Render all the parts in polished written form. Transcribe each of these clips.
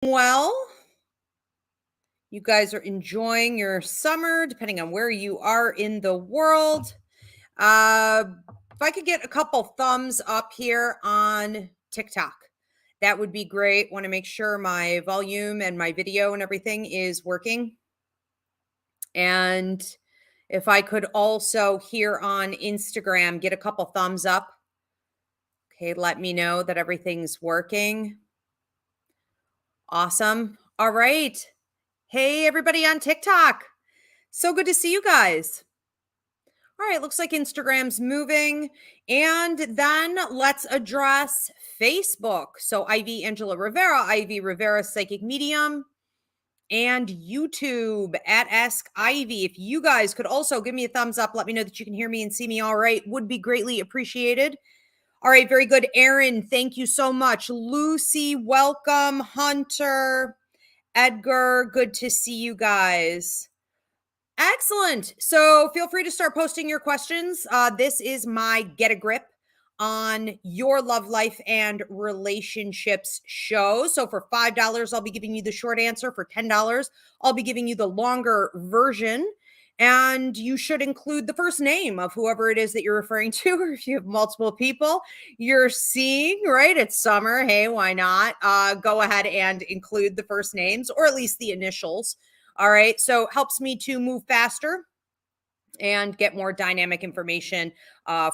Well, you guys are enjoying your summer, depending on where you are in the world. If I could get a couple thumbs up here on TikTok, that would be great. Want to make sure my volume and my video and everything is working. And if I could also here on Instagram get a couple thumbs up. Okay, let me know that everything's working. Awesome. All right. Hey, everybody on TikTok. So good to see you guys. All right, looks like Instagram's moving. And then let's address Facebook. So Ivy Angela Rivera, Ivy Rivera Psychic Medium, and YouTube at Ask Ivy. If you guys could also give me a thumbs up, let me know that you can hear me and see me all right, would be greatly appreciated. All right, very good. Aaron, thank you so much. Lucy, welcome. Hunter, Edgar, good to see you guys. Excellent. So feel free to start posting your questions. This is my Get a Grip on Your Love Life and Relationships show. So for $5, I'll be giving you the short answer. For $10, I'll be giving you the longer version. And you should include the first name of whoever it is that you're referring to, or if you have multiple people you're seeing, right? It's summer. Hey, why not? Go ahead and include the first names, or at least the initials. All right. So helps me to move faster and get more dynamic information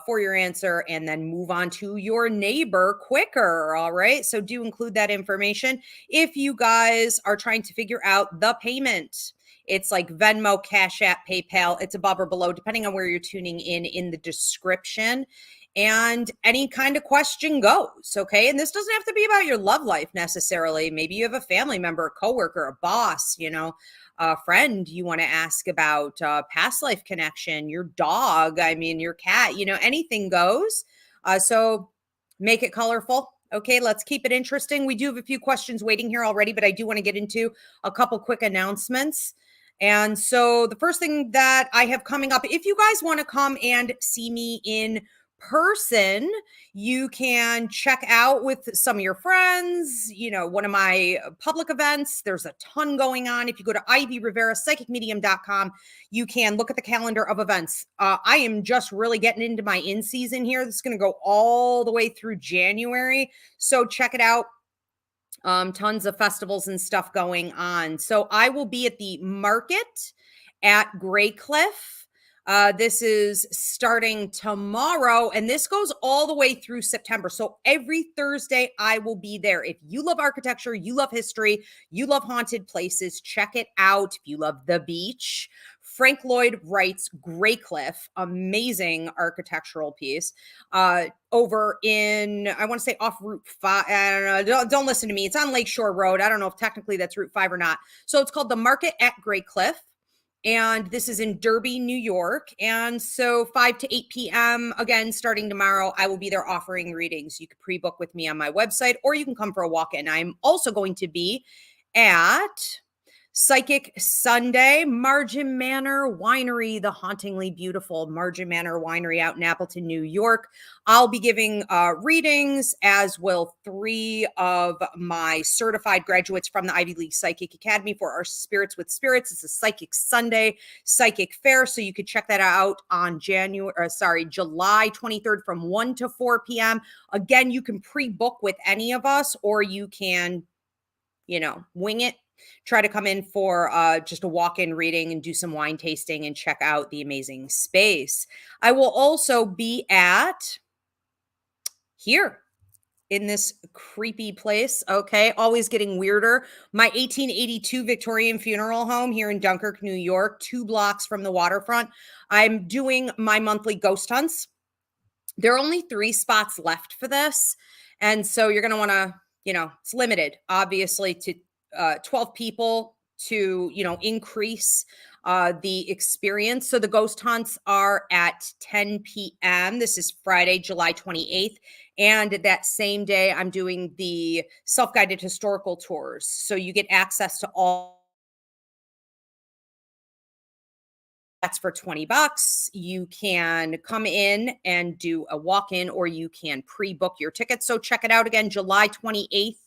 for your answer, and then move on to your neighbor quicker. All right. So do include that information. If you guys are trying to figure out the payment, it's like Venmo, Cash App, PayPal. It's above or below, depending on where you're tuning in the description. And any kind of question goes, okay? And this doesn't have to be about your love life necessarily. Maybe you have a family member, a coworker, a boss, a friend you want to ask about, past life connection, your dog, your cat, anything goes. So make it colorful. Okay, let's keep it interesting. We do have a few questions waiting here already, but I do want to get into a couple quick announcements. And so the first thing that I have coming up, if you guys want to come and see me in person, you can check out with some of your friends, one of my public events. There's a ton going on. If you go to ivyriverapsychicmedium.com, you can look at the calendar of events. I am just really getting into my in season here. This is going to go all the way through January. So check it out. Tons of festivals and stuff going on. So I will be at the market at Grey Cliff. This is starting tomorrow, and this goes all the way through September. So every Thursday, I will be there. If you love architecture, you love history, you love haunted places, check it out. If you love the beach, Frank Lloyd Wright's Grey Cliff, amazing architectural piece, over in, I want to say off Route 5. I don't know. Don't listen to me. It's on Lakeshore Road. I don't know if technically that's Route 5 or not. So it's called the Market at Grey Cliff. And this is in Derby, New York. And so 5 to 8 p.m., again, starting tomorrow, I will be there offering readings. You can pre-book with me on my website, or you can come for a walk-in. I'm also going to be at Psychic Sunday, Margin Manor Winery, the hauntingly beautiful Margin Manor Winery out in Appleton, New York. I'll be giving readings, as will 3 of my certified graduates from the Ivy League Psychic Academy for our Spirits with Spirits. It's a Psychic Sunday Psychic Fair, so you could check that out on July 23rd from 1 to 4 p.m. Again, you can pre-book with any of us, or you can, wing it. Try to come in for just a walk-in reading and do some wine tasting and check out the amazing space. I will also be at here in this creepy place, okay? Always getting weirder. My 1882 Victorian Funeral Home here in Dunkirk, New York, 2 blocks from the waterfront. I'm doing my monthly ghost hunts. There are only 3 spots left for this. And so you're going to want to, it's limited, obviously, to 12 people to, increase the experience. So the ghost hunts are at 10 p.m. This is Friday, July 28th. And that same day, I'm doing the self-guided historical tours. So you get access to all. That's for $20. You can come in and do a walk-in, or you can pre-book your tickets. So check it out again, July 28th.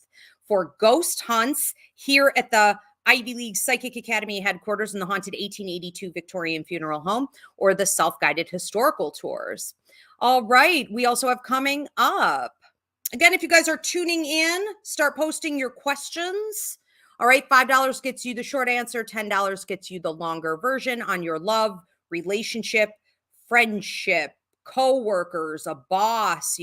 for ghost hunts here at the Ivy League Psychic Academy headquarters in the haunted 1882 Victorian Funeral Home, or the self-guided historical tours. All right, we also have coming up. Again, if you guys are tuning in, start posting your questions. All right, $5 gets you the short answer, $10 gets you the longer version on your love, relationship, friendship, co-workers, a boss,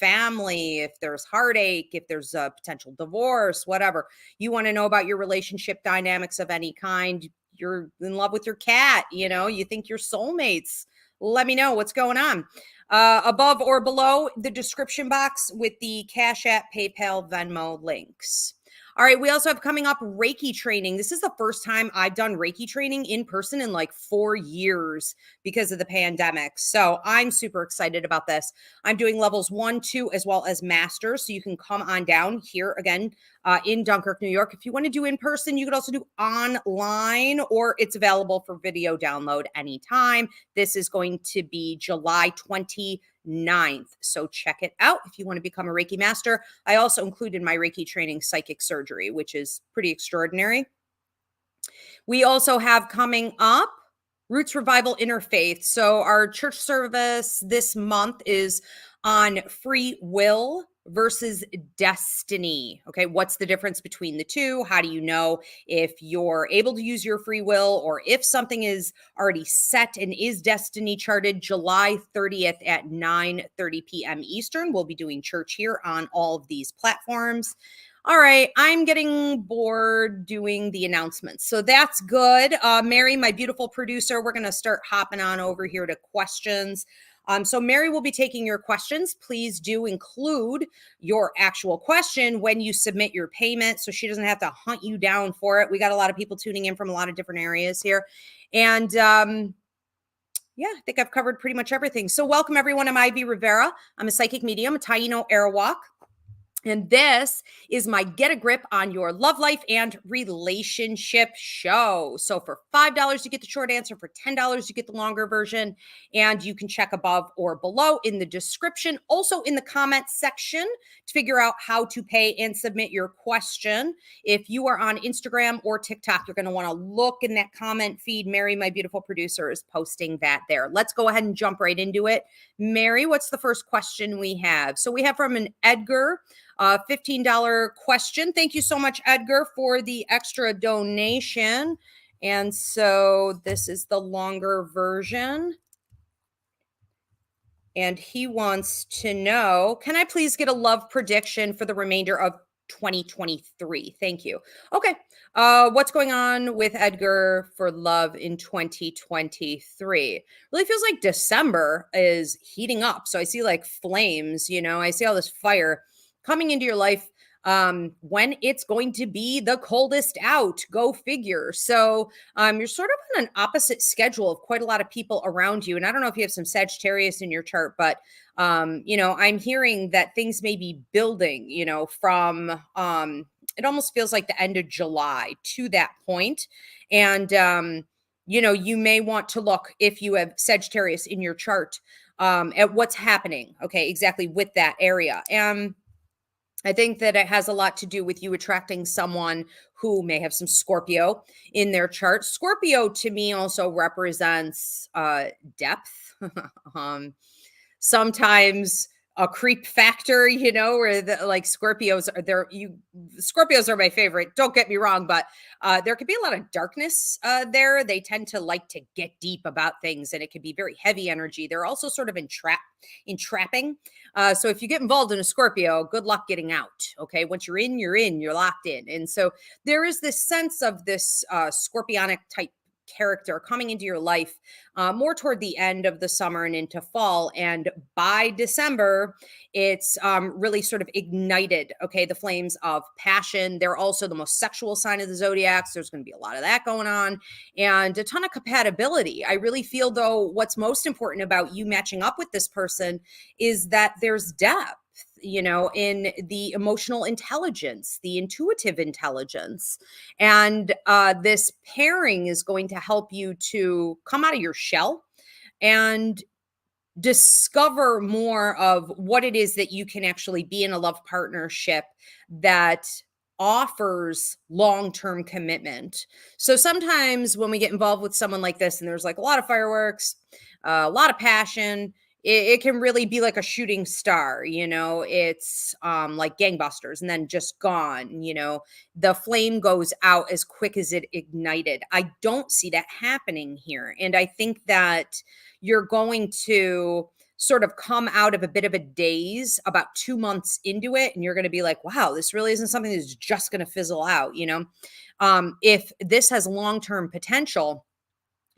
family, if there's heartache, if there's a potential divorce, whatever. You want to know about your relationship dynamics of any kind. You're in love with your cat, you think you're soulmates. Let me know what's going on. Above or below the description box with the Cash App, PayPal, Venmo links. All right, we also have coming up Reiki training. This is the first time I've done Reiki training in person in like 4 years because of the pandemic. So I'm super excited about this. I'm doing levels 1, 2, as well as masters. So you can come on down here again in Dunkirk, New York. If you want to do in person, you could also do online, or it's available for video download anytime. This is going to be July 29th. So check it out if you want to become a Reiki master. I also included my Reiki training psychic surgery, which is pretty extraordinary. We also have coming up Roots Revival Interfaith. So our church service this month is on free will versus destiny. Okay, what's the difference between the two? How do you know if you're able to use your free will, or if something is already set and is destiny charted? July 30th at 9:30 p.m. Eastern. We'll be doing church here on all of these platforms. All right, I'm getting bored doing the announcements, so that's good. Mary, my beautiful producer, we're going to start hopping on over here to questions. So Mary will be taking your questions. Please do include your actual question when you submit your payment, so she doesn't have to hunt you down for it. We got a lot of people tuning in from a lot of different areas here. And yeah, I think I've covered pretty much everything. So welcome everyone. I'm Ivy Rivera. I'm a psychic medium, a Taino Arawak. And this is my Get a Grip on Your Love Life and Relationship show. So for $5, you get the short answer. For $10, you get the longer version. And you can check above or below in the description. Also in the comment section to figure out how to pay and submit your question. If you are on Instagram or TikTok, you're going to want to look in that comment feed. Mary, my beautiful producer, is posting that there. Let's go ahead and jump right into it. Mary, what's the first question we have? So we have from an Edgar. $15 question. Thank you so much, Edgar, for the extra donation. And so this is the longer version. And he wants to know, can I please get a love prediction for the remainder of 2023? Thank you. Okay. What's going on with Edgar for love in 2023? Really feels like December is heating up. So I see like flames, I see all this fire coming into your life when it's going to be the coldest out. Go figure. So you're sort of on an opposite schedule of quite a lot of people around you. And I don't know if you have some Sagittarius in your chart, but I'm hearing that things may be building, from it almost feels like the end of July to that point. And you may want to look, if you have Sagittarius in your chart, at what's happening. Okay, exactly with that area. I think that it has a lot to do with you attracting someone who may have some Scorpio in their chart. Scorpio to me also represents depth. Sometimes a creep factor, where Scorpios are there. Scorpios are my favorite. Don't get me wrong, but there could be a lot of darkness there. They tend to like to get deep about things, and it can be very heavy energy. They're also sort of entrapping. So if you get involved in a Scorpio, good luck getting out. Okay, once you're in, you're locked in. And so there is this sense of this scorpionic type character coming into your life more toward the end of the summer and into fall. And by December, it's really sort of ignited, okay, the flames of passion. They're also the most sexual sign of the zodiac. So there's going to be a lot of that going on and a ton of compatibility. I really feel, though, what's most important about you matching up with this person is that there's depth, in the emotional intelligence, the intuitive intelligence. And this pairing is going to help you to come out of your shell and discover more of what it is that you can actually be in a love partnership that offers long-term commitment. So sometimes when we get involved with someone like this and there's like a lot of fireworks, a lot of passion, it can really be like a shooting star, it's like gangbusters and then just gone, the flame goes out as quick as it ignited. I don't see that happening here. And I think that you're going to sort of come out of a bit of a daze about 2 months into it. And you're going to be like, wow, this really isn't something that's just going to fizzle out. If this has long-term potential,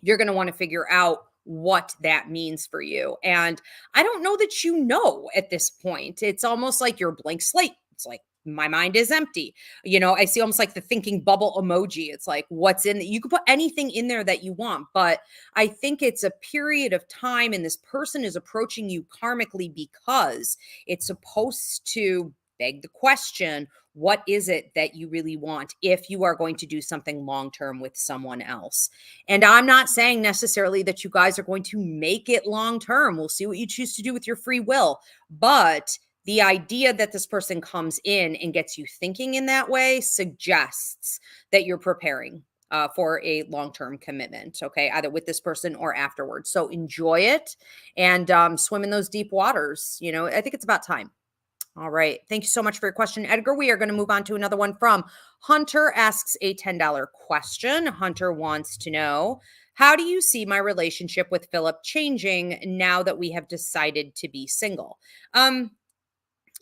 you're going to want to figure out what that means for you. And I don't know that at this point. It's almost like you're a blank slate. It's like my mind is empty. I see almost like the thinking bubble emoji. It's like what's in you can put anything in there that you want, but I think it's a period of time and this person is approaching you karmically because it's supposed to beg the question, what is it that you really want if you are going to do something long-term with someone else? And I'm not saying necessarily that you guys are going to make it long-term. We'll see what you choose to do with your free will. But the idea that this person comes in and gets you thinking in that way suggests that you're preparing for a long-term commitment, okay, either with this person or afterwards. So enjoy it and swim in those deep waters. I think it's about time. All right. Thank you so much for your question, Edgar. We are going to move on to another one from Hunter. Asks a $10 question. Hunter wants to know, how do you see my relationship with Philip changing now that we have decided to be single? I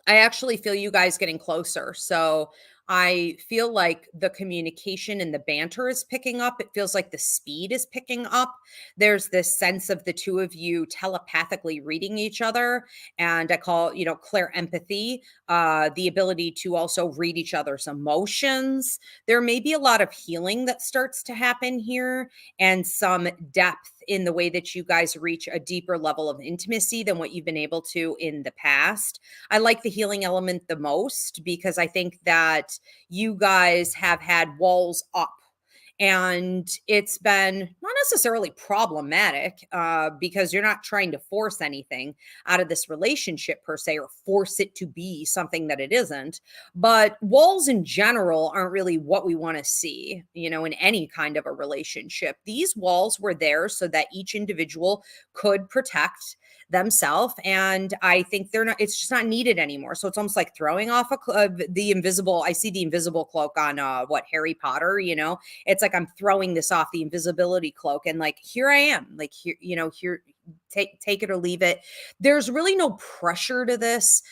actually feel you guys getting closer. So I feel like the communication and the banter is picking up. It feels like the speed is picking up. There's this sense of the two of you telepathically reading each other. And I call, clear empathy, the ability to also read each other's emotions. There may be a lot of healing that starts to happen here and some depth in the way that you guys reach a deeper level of intimacy than what you've been able to in the past. I like the healing element the most because I think that you guys have had walls up and it's been not necessarily problematic because you're not trying to force anything out of this relationship per se or force it to be something that it isn't. But walls in general aren't really what we want to see, in any kind of a relationship. These walls were there so that each individual could protect themselves, and I think it's just not needed anymore. So it's almost like throwing off the invisible. I see the invisible cloak on Harry Potter, it's like I'm throwing this off, the invisibility cloak, and like here I am, like here, here, take it or leave it. There's really no pressure to this.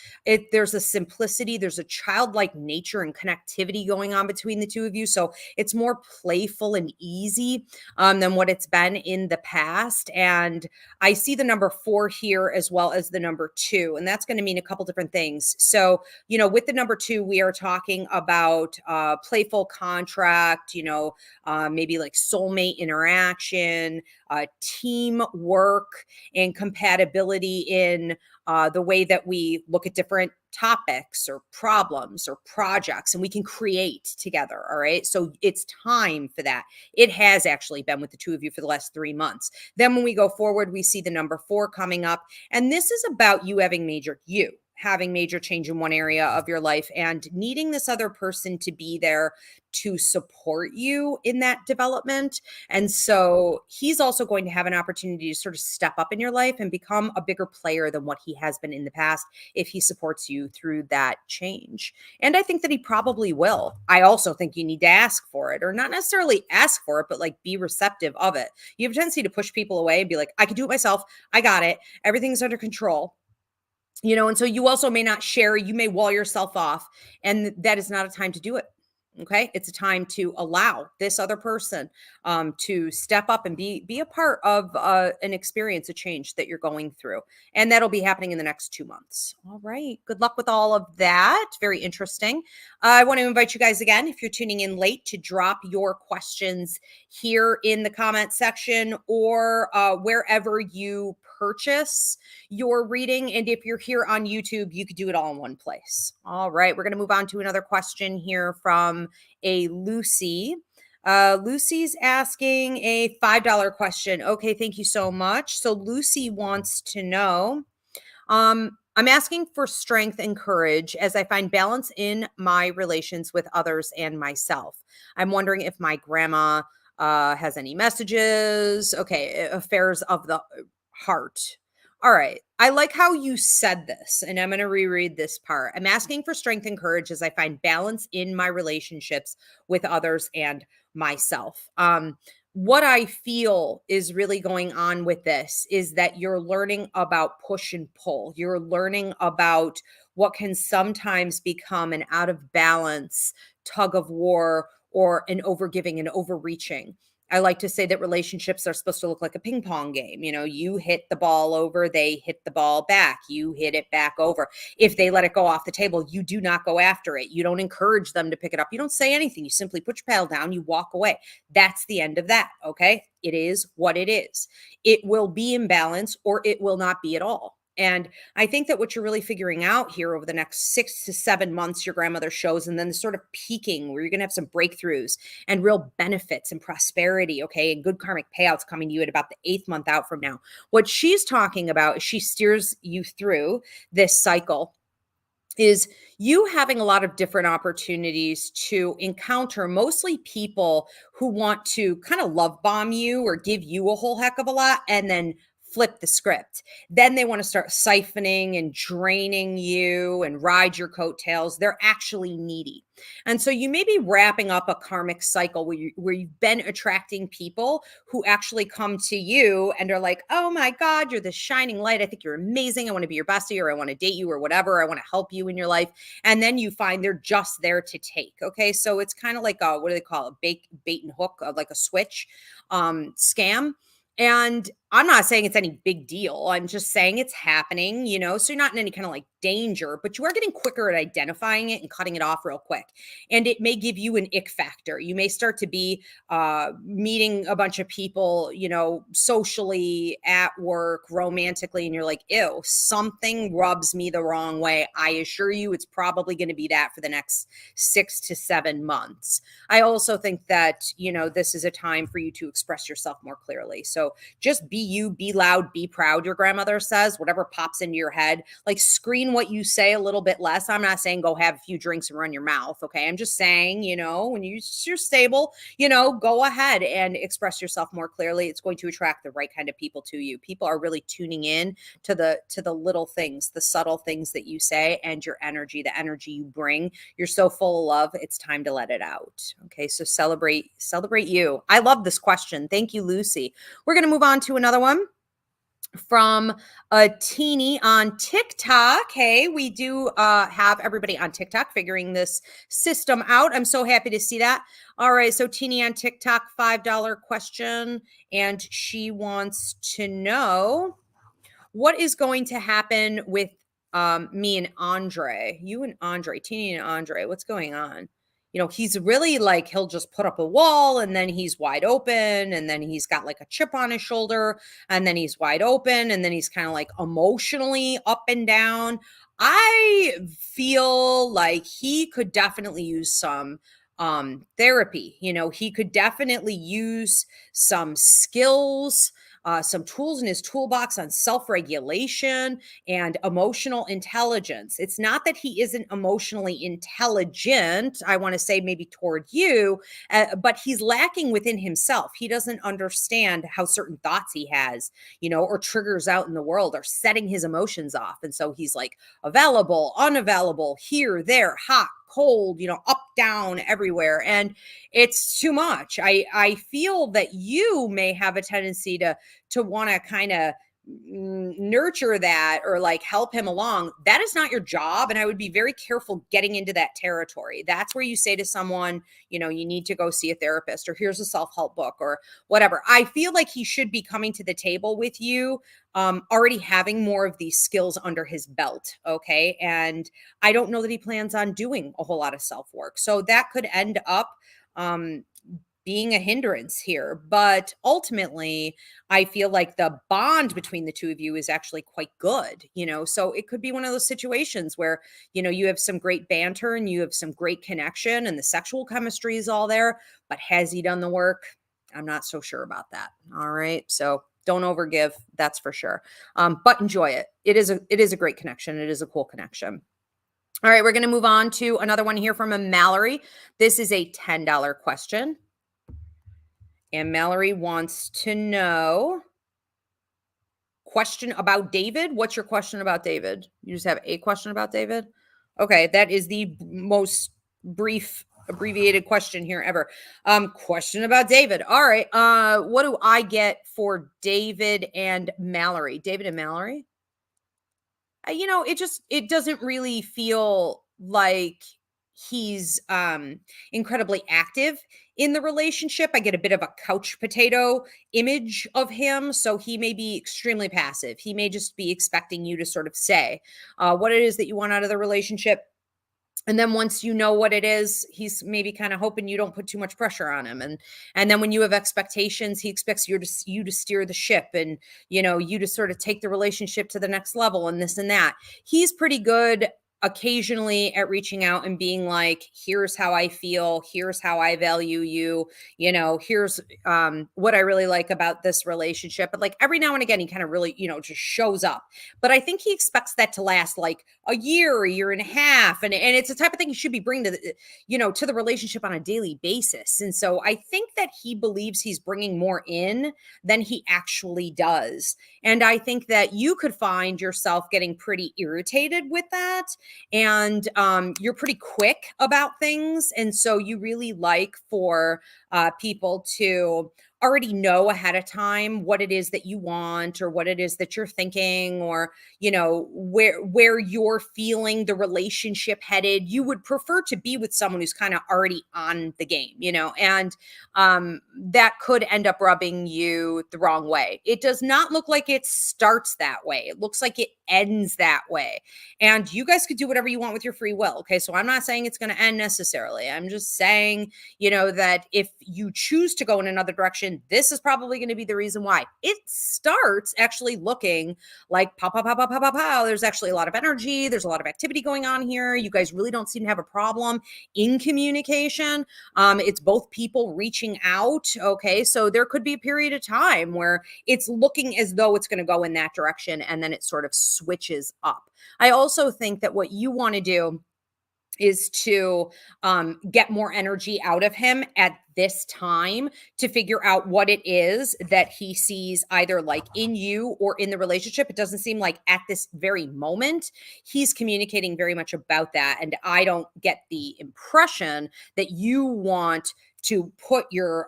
There's a simplicity, there's a childlike nature and connectivity going on between the two of you. So it's more playful and easy than what it's been in the past. And I see the number 4 here as well as the number 2, and that's going to mean a couple different things. So, with the number 2, we are talking about playful contract, maybe like soulmate interaction, teamwork, and compatibility in the way that we look at different topics or problems or projects, and we can create together. All right. So it's time for that. It has actually been with the two of you for the last 3 months. Then when we go forward, we see the number 4 coming up. And this is about you having major change in one area of your life and needing this other person to be there to support you in that development. And so he's also going to have an opportunity to sort of step up in your life and become a bigger player than what he has been in the past if he supports you through that change. And I think that he probably will. I also think you need to ask for it, or not necessarily ask for it, but like be receptive of it. You have a tendency to push people away and be like, I can do it myself. I got it. Everything's under control. And so you also may not share, you may wall yourself off, and that is not a time to do it. Okay. It's a time to allow this other person to step up and be a part of an experience, a change that you're going through. And that'll be happening in the next 2 months. All right. Good luck with all of that. Very interesting. I want to invite you guys again, if you're tuning in late, to drop your questions here in the comment section or wherever you purchase your reading. And if you're here on YouTube, you could do it all in one place. All right. We're going to move on to another question here from a Lucy. Lucy's asking a $5 question. Okay, thank you so much. So Lucy wants to know, I'm asking for strength and courage as I find balance in my relations with others and myself. I'm wondering if my grandma has any messages. Okay, affairs of the heart. All right. I like how you said this, and I'm going to reread this part. I'm asking for strength and courage as I find balance in my relationships with others and myself. What I feel is really going on with this is that you're learning about push and pull. You're learning about what can sometimes become an out of balance tug of war or an overgiving and overreaching. I like to say that relationships are supposed to look like a ping pong game. You know, you hit the ball over, they hit the ball back, you hit it back over. If they let it go off the table, you do not go after it. You don't encourage them to pick it up. You don't say anything. You simply put your paddle down, you walk away. That's the end of that. Okay. It is what it is. It will be in balance or it will not be at all. And I think that what you're really figuring out here over the next 6 to 7 months, your grandmother shows, and then the sort of peaking where you're going to have some breakthroughs and real benefits and prosperity. Okay. And good karmic payouts coming to you at about the 8th month out from now. What she's talking about is she steers you through this cycle is you having a lot of different opportunities to encounter mostly people who want to kind of love bomb you or give you a whole heck of a lot and then flip the script. Then they want to start siphoning and draining you and ride your coattails. They're actually needy. And so you may be wrapping up a karmic cycle where you've been attracting people who actually come to you and are like, oh my God, you're the shining light. I think you're amazing. I want to be your bestie, or I want to date you, or whatever. I want to help you in your life. And then you find they're just there to take. Okay. So it's kind of like a, what do they call it? Bait and hook, like a switch scam. And I'm not saying it's any big deal. I'm just saying it's happening, you know, so you're not in any kind of like danger, but you are getting quicker at identifying it and cutting it off real quick. And it may give you an ick factor. You may start to be meeting a bunch of people, you know, socially, at work, romantically, and you're like, ew, something rubs me the wrong way. I assure you it's probably going to be that for the next 6 to 7 months. I also think that, you know, this is a time for you to express yourself more clearly. So just be you, be loud, be proud, your grandmother says, whatever pops into your head. Like, screen what you say a little bit less. I'm not saying go have a few drinks and run your mouth. Okay. I'm just saying, you know, when you're stable, you know, go ahead and express yourself more clearly. It's going to attract the right kind of people to you. People are really tuning in to the little things, the subtle things that you say, and your energy, the energy you bring. You're so full of love. It's time to let it out. Okay. So celebrate you. I love this question. Thank you, Lucy. We're going to move on to another one from a teeny on TikTok. Hey, we do have everybody on TikTok figuring this system out. I'm so happy to see that. All right, so teeny on TikTok, $5 question, and she wants to know what is going to happen with me and Andre. You and Andre, Teeny and Andre, what's going on? You know, he's really like, he'll just put up a wall and then he's wide open, and then he's got like a chip on his shoulder, and then he's wide open, and then he's kind of like emotionally up and down. I feel like he could definitely use some therapy. You know, he could definitely use some skills, some tools in his toolbox on self-regulation and emotional intelligence. It's not that he isn't emotionally intelligent, I want to say maybe toward you, but he's lacking within himself. He doesn't understand how certain thoughts he has, you know, or triggers out in the world are setting his emotions off. And so he's like available, unavailable, here, there, hot, cold, you know, up, down, everywhere. And it's too much. I feel that you may have a tendency to want to kind of nurture that or like help him along. That is not your job. And I would be very careful getting into that territory. That's where you say to someone, you know, you need to go see a therapist, or here's a self-help book, or whatever. I feel like he should be coming to the table with you, already having more of these skills under his belt. Okay. And I don't know that he plans on doing a whole lot of self-work. So that could end up, being a hindrance here. But ultimately, I feel like the bond between the two of you is actually quite good, you know? So it could be one of those situations where, you know, you have some great banter and you have some great connection and the sexual chemistry is all there, but has he done the work? I'm not so sure about that. All right. So Don't overgive, that's for sure. But enjoy it. It is a great connection. It is a cool connection. All right, we're going to move on to another one here from a Mallory. This is a $10 question. And Mallory wants to know, question about David. What's your question about David? You just have a question about David? Okay, that is the most brief abbreviated question here ever. Question about David. All right. What do I get for David and Mallory? David and Mallory? It doesn't really feel like he's incredibly active in the relationship. I get a bit of a couch potato image of him, so he may be extremely passive. He may just be expecting you to sort of say what it is that you want out of the relationship. And then once you know what it is, he's maybe kind of hoping you don't put too much pressure on him. And then when you have expectations, he expects you to steer the ship and, you to sort of take the relationship to the next level and this and that. He's pretty good occasionally at reaching out and being like, here's how I feel, here's how I value you, here's what I really like about this relationship. But like every now and again, he kind of really, just shows up. But I think he expects that to last like a year and a half. And it's the type of thing you should be bringing to to the relationship on a daily basis. And so I think that he believes he's bringing more in than he actually does. And I think that you could find yourself getting pretty irritated with that. And you're pretty quick about things. And so you really like for people to already know ahead of time what it is that you want or what it is that you're thinking or, where you're feeling the relationship headed. You would prefer to be with someone who's kind of already on the game, and that could end up rubbing you the wrong way. It does not look like it starts that way. It looks like it ends that way. And you guys could do whatever you want with your free will. Okay. So I'm not saying it's going to end necessarily. I'm just saying, that if you choose to go in another direction, this is probably going to be the reason why. It starts actually looking like pow, pow, pow, pow, pow, pow, pow. There's actually a lot of energy. There's a lot of activity going on here. You guys really don't seem to have a problem in communication. It's both people reaching out. Okay. So there could be a period of time where it's looking as though it's going to go in that direction and then it sort of switches up. I also think that what you want to do is to get more energy out of him at this time to figure out what it is that he sees either like in you or in the relationship. It doesn't seem like at this very moment he's communicating very much about that. And I don't get the impression that you want to put your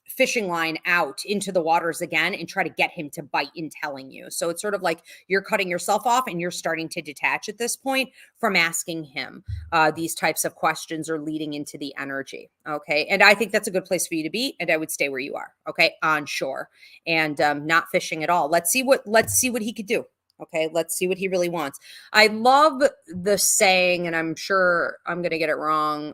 fishing line out into the waters again and try to get him to bite in telling you. So it's sort of like you're cutting yourself off and you're starting to detach at this point from asking him these types of questions or leading into the energy. Okay. And I think that's a good place for you to be. And I would stay where you are. Okay. On shore and not fishing at all. Let's see what he could do. Okay. Let's see what he really wants. I love the saying, and I'm sure I'm going to get it wrong.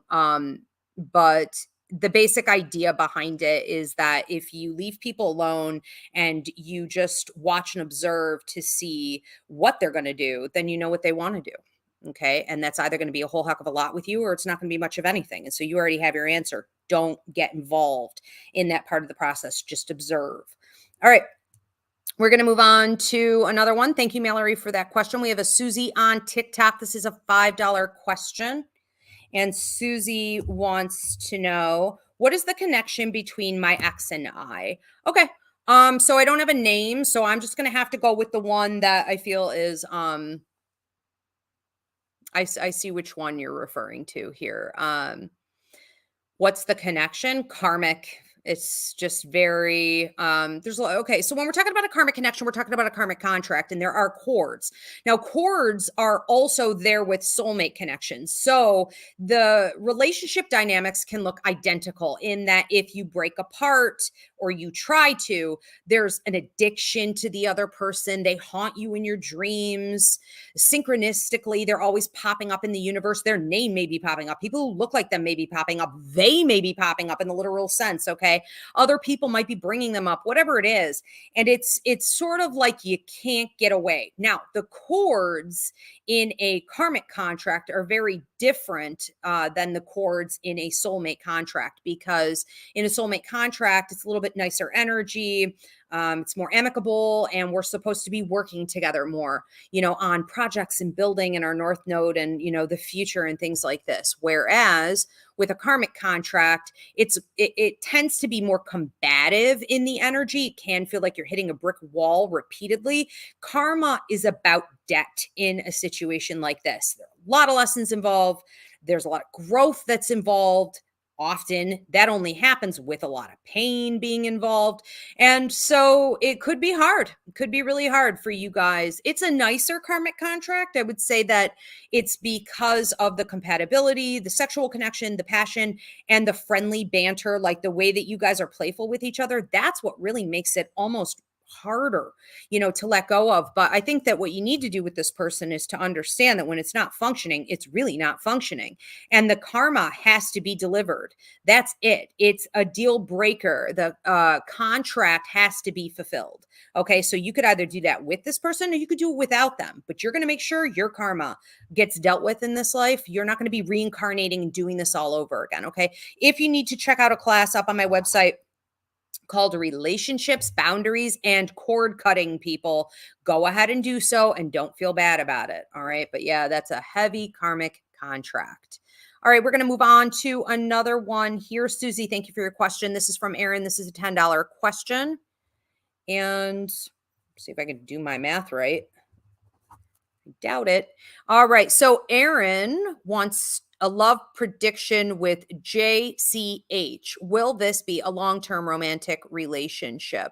But the basic idea behind it is that if you leave people alone and you just watch and observe to see what they're going to do, then you know what they want to do. Okay. And that's either going to be a whole heck of a lot with you or it's not going to be much of anything. And so you already have your answer. Don't get involved in that part of the process. Just observe. All right. We're going to move on to another one. Thank you, Mallory, for that question. We have a Susie on TikTok. This is a $5 question. And Susie wants to know, what is the connection between my ex and I? Okay. So I don't have a name, so I'm just going to have to go with the one that I feel is, I see which one you're referring to here. What's the connection? Karmic. It's just very, okay. So when we're talking about a karmic connection, we're talking about a karmic contract and there are cords. Now, cords are also there with soulmate connections. So the relationship dynamics can look identical in that if you break apart or you try to, there's an addiction to the other person. They haunt you in your dreams. Synchronistically, they're always popping up in the universe. Their name may be popping up. People who look like them may be popping up. They may be popping up in the literal sense. Okay. Okay. Other people might be bringing them up, whatever it is. And it's sort of like you can't get away. Now, the chords in a karmic contract are very different than the chords in a soulmate contract, because in a soulmate contract, it's a little bit nicer energy. It's more amicable, and we're supposed to be working together more, on projects and building in our North Node and, the future and things like this. Whereas with a karmic contract, it tends to be more combative in the energy. It can feel like you're hitting a brick wall repeatedly. Karma is about debt in a situation like this. There are a lot of lessons involved. There's a lot of growth that's involved. Often that only happens with a lot of pain being involved. And so it could be hard. It could be really hard for you guys. It's a nicer karmic contract. I would say that it's because of the compatibility, the sexual connection, the passion, and the friendly banter, like the way that you guys are playful with each other. That's what really makes it almost harder, to let go of. But I think that what you need to do with this person is to understand that when it's not functioning, it's really not functioning. And the karma has to be delivered. That's it. It's a deal breaker. The contract has to be fulfilled. Okay. So you could either do that with this person or you could do it without them, but you're going to make sure your karma gets dealt with in this life. You're not going to be reincarnating and doing this all over again. Okay. If you need to check out a class up on my website called Relationships, Boundaries, and Cord Cutting, people, go ahead and do so and don't feel bad about it. All right. But yeah, that's a heavy karmic contract. All right, we're going to move on to another one here. Susie, thank you for your question. This is from Aaron. This is a $10 question. And see if I can do my math right. I doubt it. All right. So Aaron wants a love prediction with JCH. Will this be a long-term romantic relationship?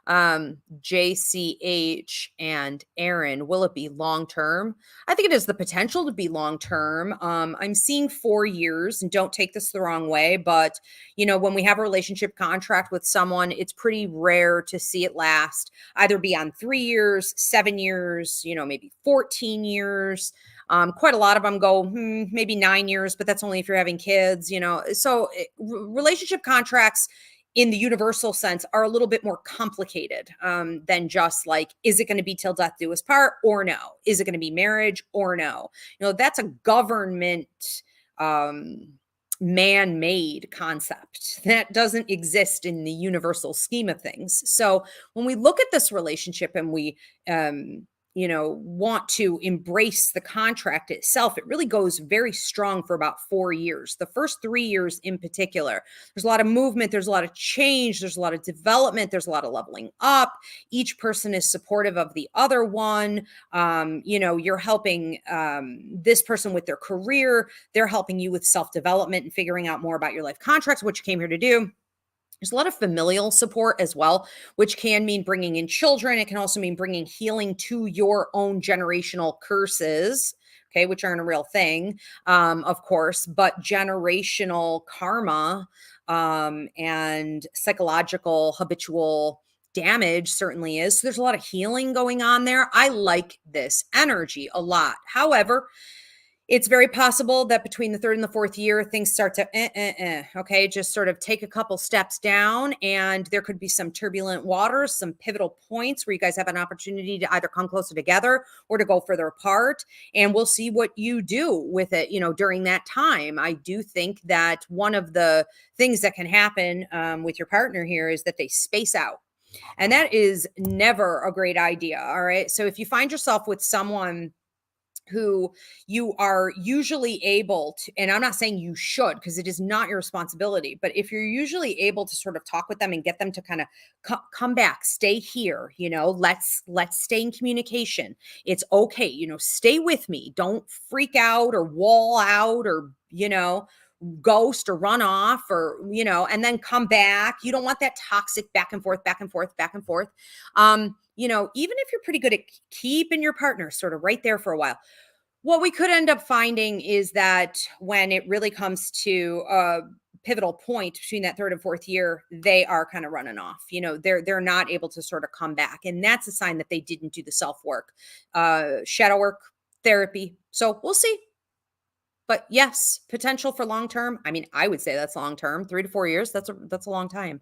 JCH and Aaron, will it be long-term? I think it has the potential to be long-term. I'm seeing 4 years, and don't take this the wrong way, but when we have a relationship contract with someone, it's pretty rare to see it last either beyond 3 years, 7 years, maybe 14 years. Quite a lot of them go maybe 9 years, but that's only if you're having kids, So relationship contracts in the universal sense are a little bit more complicated than just like, is it going to be till death do us part or no? Is it going to be marriage or no? That's a government man-made concept that doesn't exist in the universal scheme of things. So when we look at this relationship and we want to embrace the contract itself, it really goes very strong for about 4 years. The first 3 years in particular, there's a lot of movement, there's a lot of change, there's a lot of development, there's a lot of leveling up. Each person is supportive of the other one. You're helping this person with their career. They're helping you with self-development and figuring out more about your life contracts, what you came here to do. There's a lot of familial support as well, which can mean bringing in children. It can also mean bringing healing to your own generational curses, okay, which aren't a real thing, of course, but generational karma and psychological habitual damage certainly is. So there's a lot of healing going on there. I like this energy a lot. However, it's very possible that between the 3rd and the 4th year, things start to, okay, just sort of take a couple steps down, and there could be some turbulent waters, some pivotal points where you guys have an opportunity to either come closer together or to go further apart. And we'll see what you do with it, during that time. I do think that one of the things that can happen with your partner here is that they space out. And that is never a great idea. All right. So if you find yourself with someone who you are usually able to, and I'm not saying you should, because it is not your responsibility, but if you're usually able to sort of talk with them and get them to kind of come back, stay here, let's stay in communication. It's okay. Stay with me. Don't freak out or wall out or, ghost or run off or, and then come back. You don't want that toxic back and forth, back and forth, back and forth. Even if you're pretty good at keeping your partner sort of right there for a while, what we could end up finding is that when it really comes to a pivotal point between that 3rd and 4th year, they are kind of running off. They're not able to sort of come back. And that's a sign that they didn't do the self-work, shadow work, therapy. So we'll see. But yes, potential for long term. I mean, I would say that's long term, 3 to 4 years. That's a long time.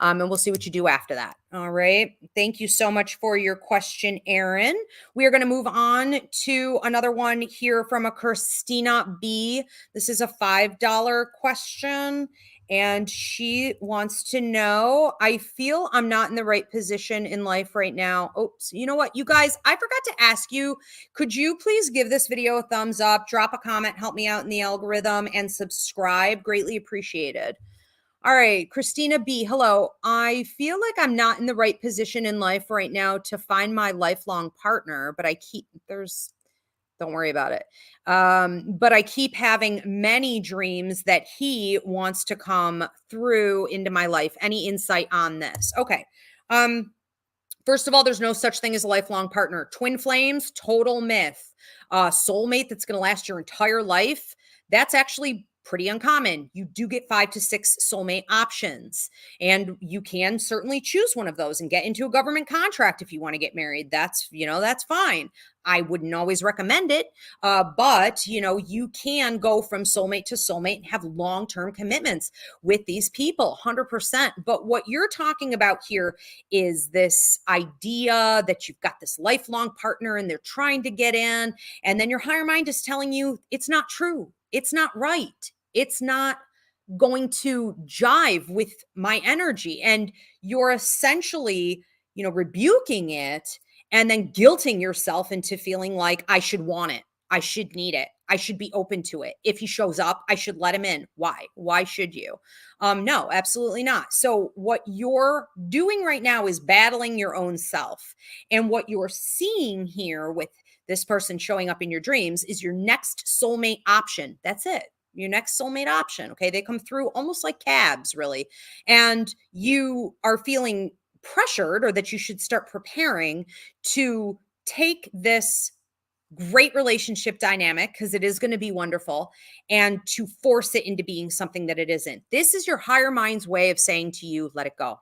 And we'll see what you do after that. All right. Thank you so much for your question, Aaron. We are going to move on to another one here from a Christina B. This is a $5 question. And she wants to know, I feel I'm not in the right position in life right now. Oops, you know what, you guys, I forgot to ask you, could you please give this video a thumbs up, drop a comment, help me out in the algorithm, and subscribe? Greatly appreciated. All right, Christina B. Hello. I feel like I'm not in the right position in life right now to find my lifelong partner, but don't worry about it. But I keep having many dreams that he wants to come through into my life. Any insight on this? Okay. First of all, there's no such thing as a lifelong partner. Twin flames, total myth. Soulmate that's going to last your entire life. That's actually pretty uncommon. You do get 5 to 6 soulmate options, and you can certainly choose one of those and get into a government contract if you want to get married. That's fine. I wouldn't always recommend it, but you can go from soulmate to soulmate and have long-term commitments with these people, 100%. But what you're talking about here is this idea that you've got this lifelong partner and they're trying to get in, and then your higher mind is telling you it's not true. It's not right. It's not going to jive with my energy. And you're essentially, rebuking it and then guilting yourself into feeling like I should want it. I should need it. I should be open to it. If he shows up, I should let him in. Why? Why should you? No, absolutely not. So what you're doing right now is battling your own self. And what you're seeing here with this person showing up in your dreams is your next soulmate option. That's it. Your next soulmate option. Okay. They come through almost like cabs, really. And you are feeling pressured, or that you should start preparing to take this great relationship dynamic, because it is going to be wonderful, and to force it into being something that it isn't. This is your higher mind's way of saying to you, let it go.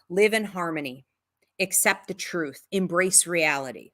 Live in harmony. Accept the truth. Embrace reality.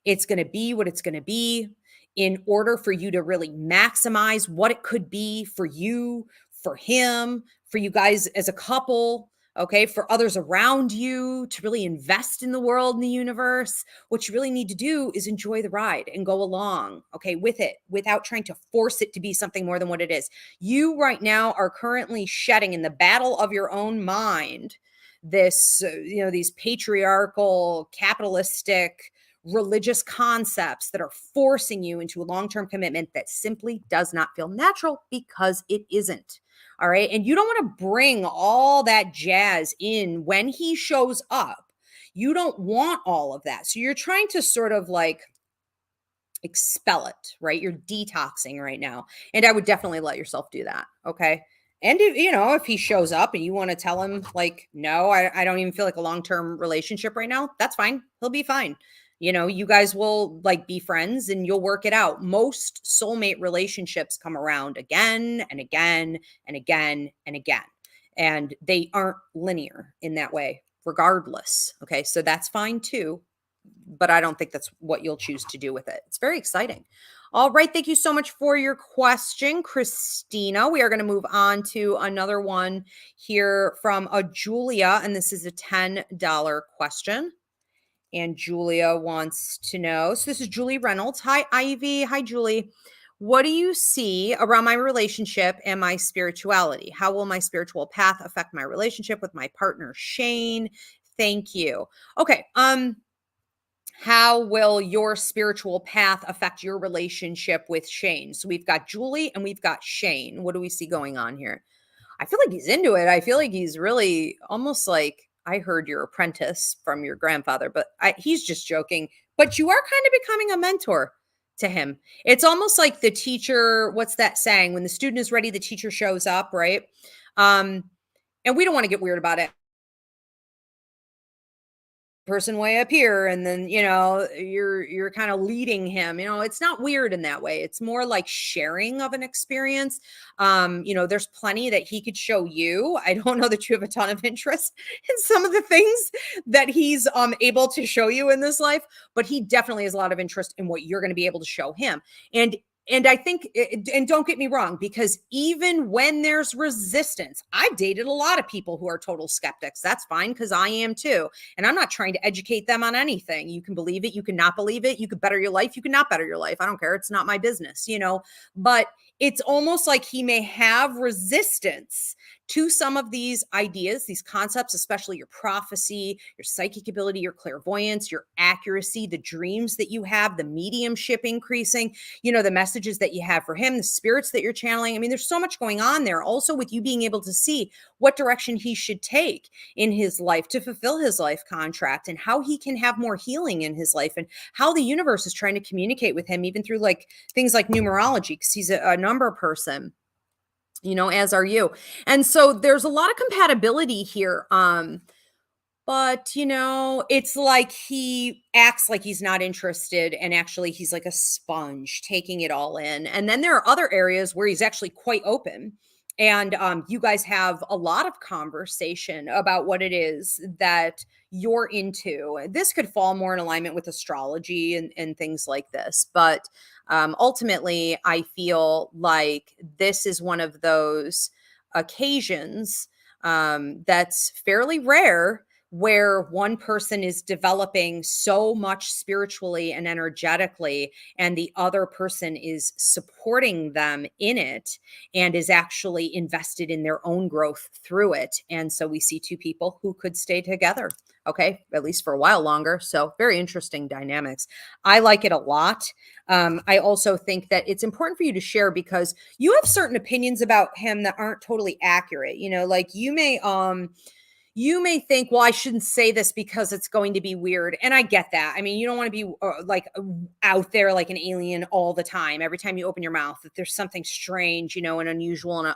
It's going to be what it's going to be. In order for you to really maximize what it could be for you, for him, for you guys as a couple, okay, for others around you, to really invest in the world and the universe, what you really need to do is enjoy the ride and go along, okay, with it, without trying to force it to be something more than what it is. You right now are currently shedding, in the battle of your own mind, this, these patriarchal, capitalistic, religious concepts that are forcing you into a long-term commitment that simply does not feel natural, because it isn't. All right. And you don't want to bring all that jazz in when he shows up. You don't want all of that. So you're trying to sort of like expel it, right? You're detoxing right now. And I would definitely let yourself do that. Okay. And if he shows up and you want to tell him like, no, I don't even feel like a long-term relationship right now, that's fine. He'll be fine. You guys will like be friends and you'll work it out. Most soulmate relationships come around again and again and again and again. And they aren't linear in that way, regardless. Okay. So that's fine too. But I don't think that's what you'll choose to do with it. It's very exciting. All right. Thank you so much for your question, Christina. We are going to move on to another one here from a Julia. And this is a $10 question. And Julia wants to know, so this is Julie Reynolds. Hi, Ivy. Hi, Julie. What do you see around my relationship and my spirituality? How will my spiritual path affect my relationship with my partner, Shane? Thank you. Okay. How will your spiritual path affect your relationship with Shane? So we've got Julie and we've got Shane. What do we see going on here? I feel like he's into it. I feel like he's really almost like, I heard your apprentice from your grandfather, but he's just joking. But you are kind of becoming a mentor to him. It's almost like the teacher, what's that saying? When the student is ready, the teacher shows up, right? And we don't want to get weird about it. Person way up here, and then you're kind of leading him. It's not weird in that way. It's more like sharing of an experience. There's plenty that he could show you. I don't know that you have a ton of interest in some of the things that he's able to show you in this life, but he definitely has a lot of interest in what you're going to be able to show him. And and I think, and don't get me wrong, because even when there's resistance, I've dated a lot of people who are total skeptics. That's fine, because I am too. And I'm not trying to educate them on anything. You can believe it, you can not believe it, you could better your life, you can not better your life. I don't care. It's not my business, but it's almost like he may have resistance to some of these ideas, these concepts, especially your prophecy, your psychic ability, your clairvoyance, your accuracy, the dreams that you have, the mediumship increasing, the messages that you have for him, the spirits that you're channeling. I mean, there's so much going on there. Also, with you being able to see what direction he should take in his life to fulfill his life contract, and how he can have more healing in his life, and how the universe is trying to communicate with him, even through like things like numerology, because he's a number person, as are you. And so there's a lot of compatibility here. But it's like he acts like he's not interested, and actually he's like a sponge taking it all in. And then there are other areas where he's actually quite open. And you guys have a lot of conversation about what it is that you're into. This could fall more in alignment with astrology and things like this. But ultimately, I feel like this is one of those occasions that's fairly rare, where one person is developing so much spiritually and energetically, and the other person is supporting them in it and is actually invested in their own growth through it. And so we see two people who could stay together, okay, at least for a while longer. So very interesting dynamics. I like it a lot. I also think that it's important for you to share, because you have certain opinions about him that aren't totally accurate. Like you may think, well, I shouldn't say this because it's going to be weird. And I get that. I mean, you don't want to be out there like an alien all the time. Every time you open your mouth, that there's something strange, and unusual, and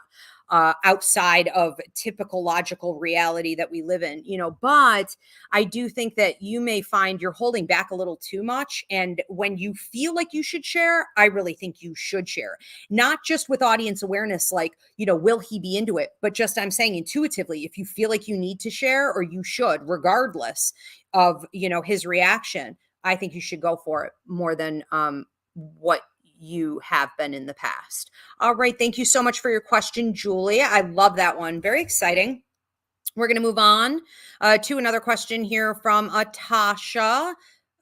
outside of typical logical reality that we live in, but I do think that you may find you're holding back a little too much. And when you feel like you should share, I really think you should share, not just with audience awareness, like, will he be into it? But just, I'm saying intuitively, if you feel like you need to share, or you should, regardless of, his reaction, I think you should go for it more than what you have been in the past. All right. Thank you so much for your question, Julie. I love that one. Very exciting. We're going to move on to another question here from Tasha.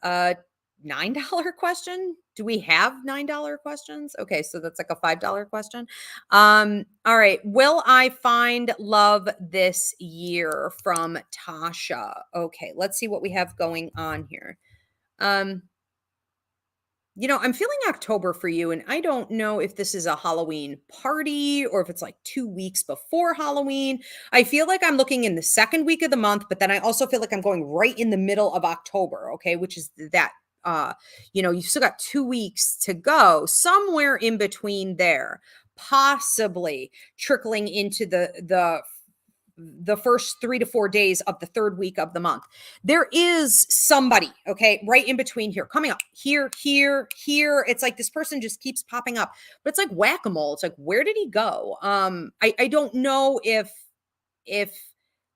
$9 question. Do we have $9 questions? Okay. So that's like a $5 question. All right. Will I find love this year, from Tasha? Okay. Let's see what we have going on here. I'm feeling October for you, and I don't know if this is a Halloween party or if it's like 2 weeks before Halloween. I feel like I'm looking in the second week of the month, but then I also feel like I'm going right in the middle of October, okay, which is that, you've still got 2 weeks to go, somewhere in between there, possibly trickling into the first 3 to 4 days of the third week of the month. There is somebody, okay, right in between here, coming up here. It's like this person just keeps popping up, but it's like whack-a-mole. It's like, where did he go? I don't know if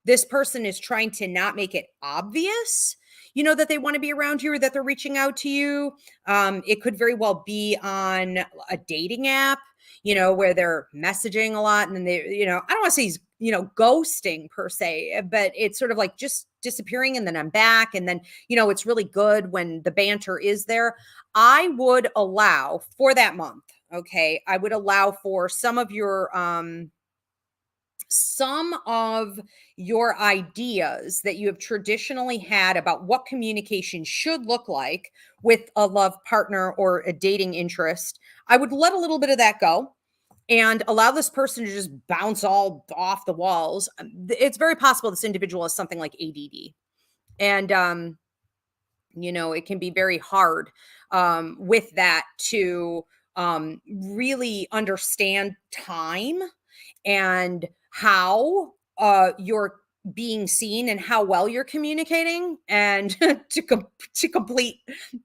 this person is trying to not make it obvious, that they want to be around you, or that they're reaching out to you. It could very well be on a dating app, where they're messaging a lot, and then they, I don't want to say he's, ghosting per se, but it's sort of like just disappearing, and then I'm back. And then, it's really good when the banter is there. I would allow for that month. Okay. I would allow for some of your ideas that you have traditionally had about what communication should look like with a love partner or a dating interest. I would let a little bit of that go and allow this person to just bounce all off the walls. It's very possible this individual has something like ADD. And, it can be very hard with that to really understand time and how you're being seen and how well you're communicating, and to complete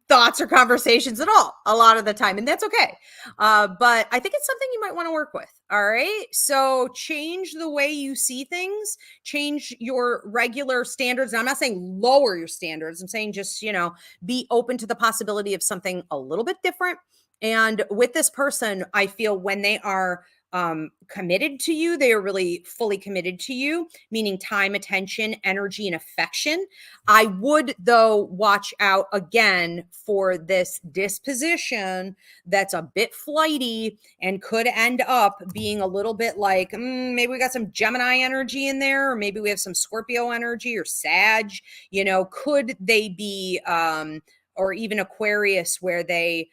thoughts or conversations at all a lot of the time. And that's okay. But I think it's something you might want to work with. All right. So change the way you see things, change your regular standards. And I'm not saying lower your standards. I'm saying just, be open to the possibility of something a little bit different. And with this person, I feel when they are committed to you, they are really fully committed to you, meaning time, attention, energy, and affection. I would, though, watch out again for this disposition that's a bit flighty and could end up being a little bit like, maybe we got some Gemini energy in there, or maybe we have some Scorpio energy or Sag. Could they be, or even Aquarius, where they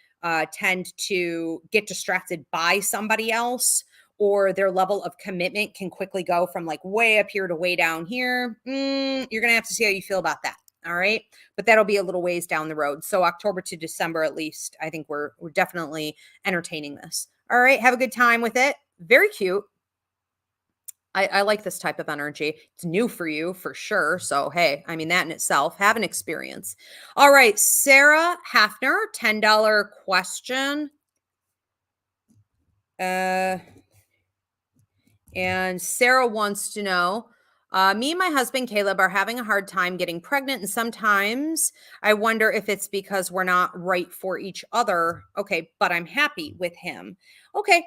tend to get distracted by somebody else, or their level of commitment can quickly go from like way up here to way down here. You're going to have to see how you feel about that. All right. But that'll be a little ways down the road. So October to December, at least, I think we're definitely entertaining this. All right. Have a good time with it. Very cute. I like this type of energy. It's new for you for sure. So, hey, I mean, that in itself, have an experience. All right. Sarah Hafner, $10 question. And Sarah wants to know, me and my husband, Caleb, are having a hard time getting pregnant. And sometimes I wonder if it's because we're not right for each other. Okay. But I'm happy with him. Okay.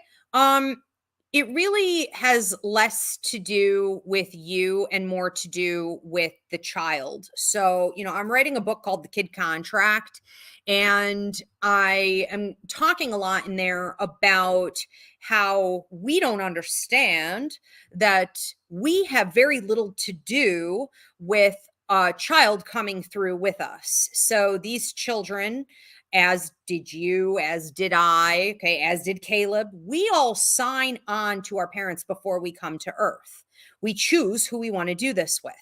It really has less to do with you and more to do with the child. So, I'm writing a book called The Kid Contract, and I am talking a lot in there about how we don't understand that we have very little to do with a child coming through with us. So these children, as did you, as did I, okay, as did Caleb, we all sign on to our parents before we come to earth. We choose who we want to do this with.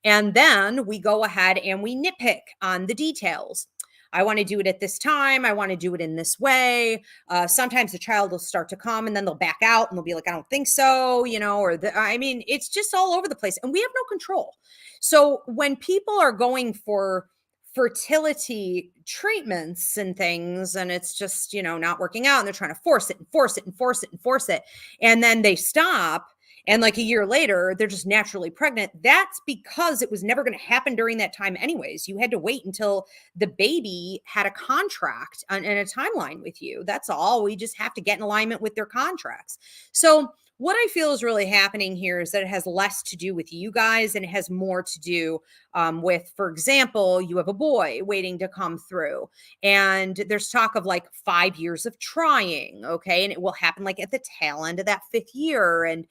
And then we go ahead and we nitpick on the details. I want to do it at this time. I want to do it in this way. Sometimes the child will start to come and then they'll back out and they'll be like, I don't think so, it's just all over the place and we have no control. So when people are going for fertility treatments and things, and it's just, not working out, and they're trying to force it and force it and force it and force it. And then they stop. And like a year later, they're just naturally pregnant. That's because it was never going to happen during that time anyways. You had to wait until the baby had a contract and a timeline with you. That's all. We just have to get in alignment with their contracts. So what I feel is really happening here is that it has less to do with you guys and it has more to do with, for example, you have a boy waiting to come through and there's talk of like 5 years of trying. Okay. And it will happen like at the tail end of that 5th year. And,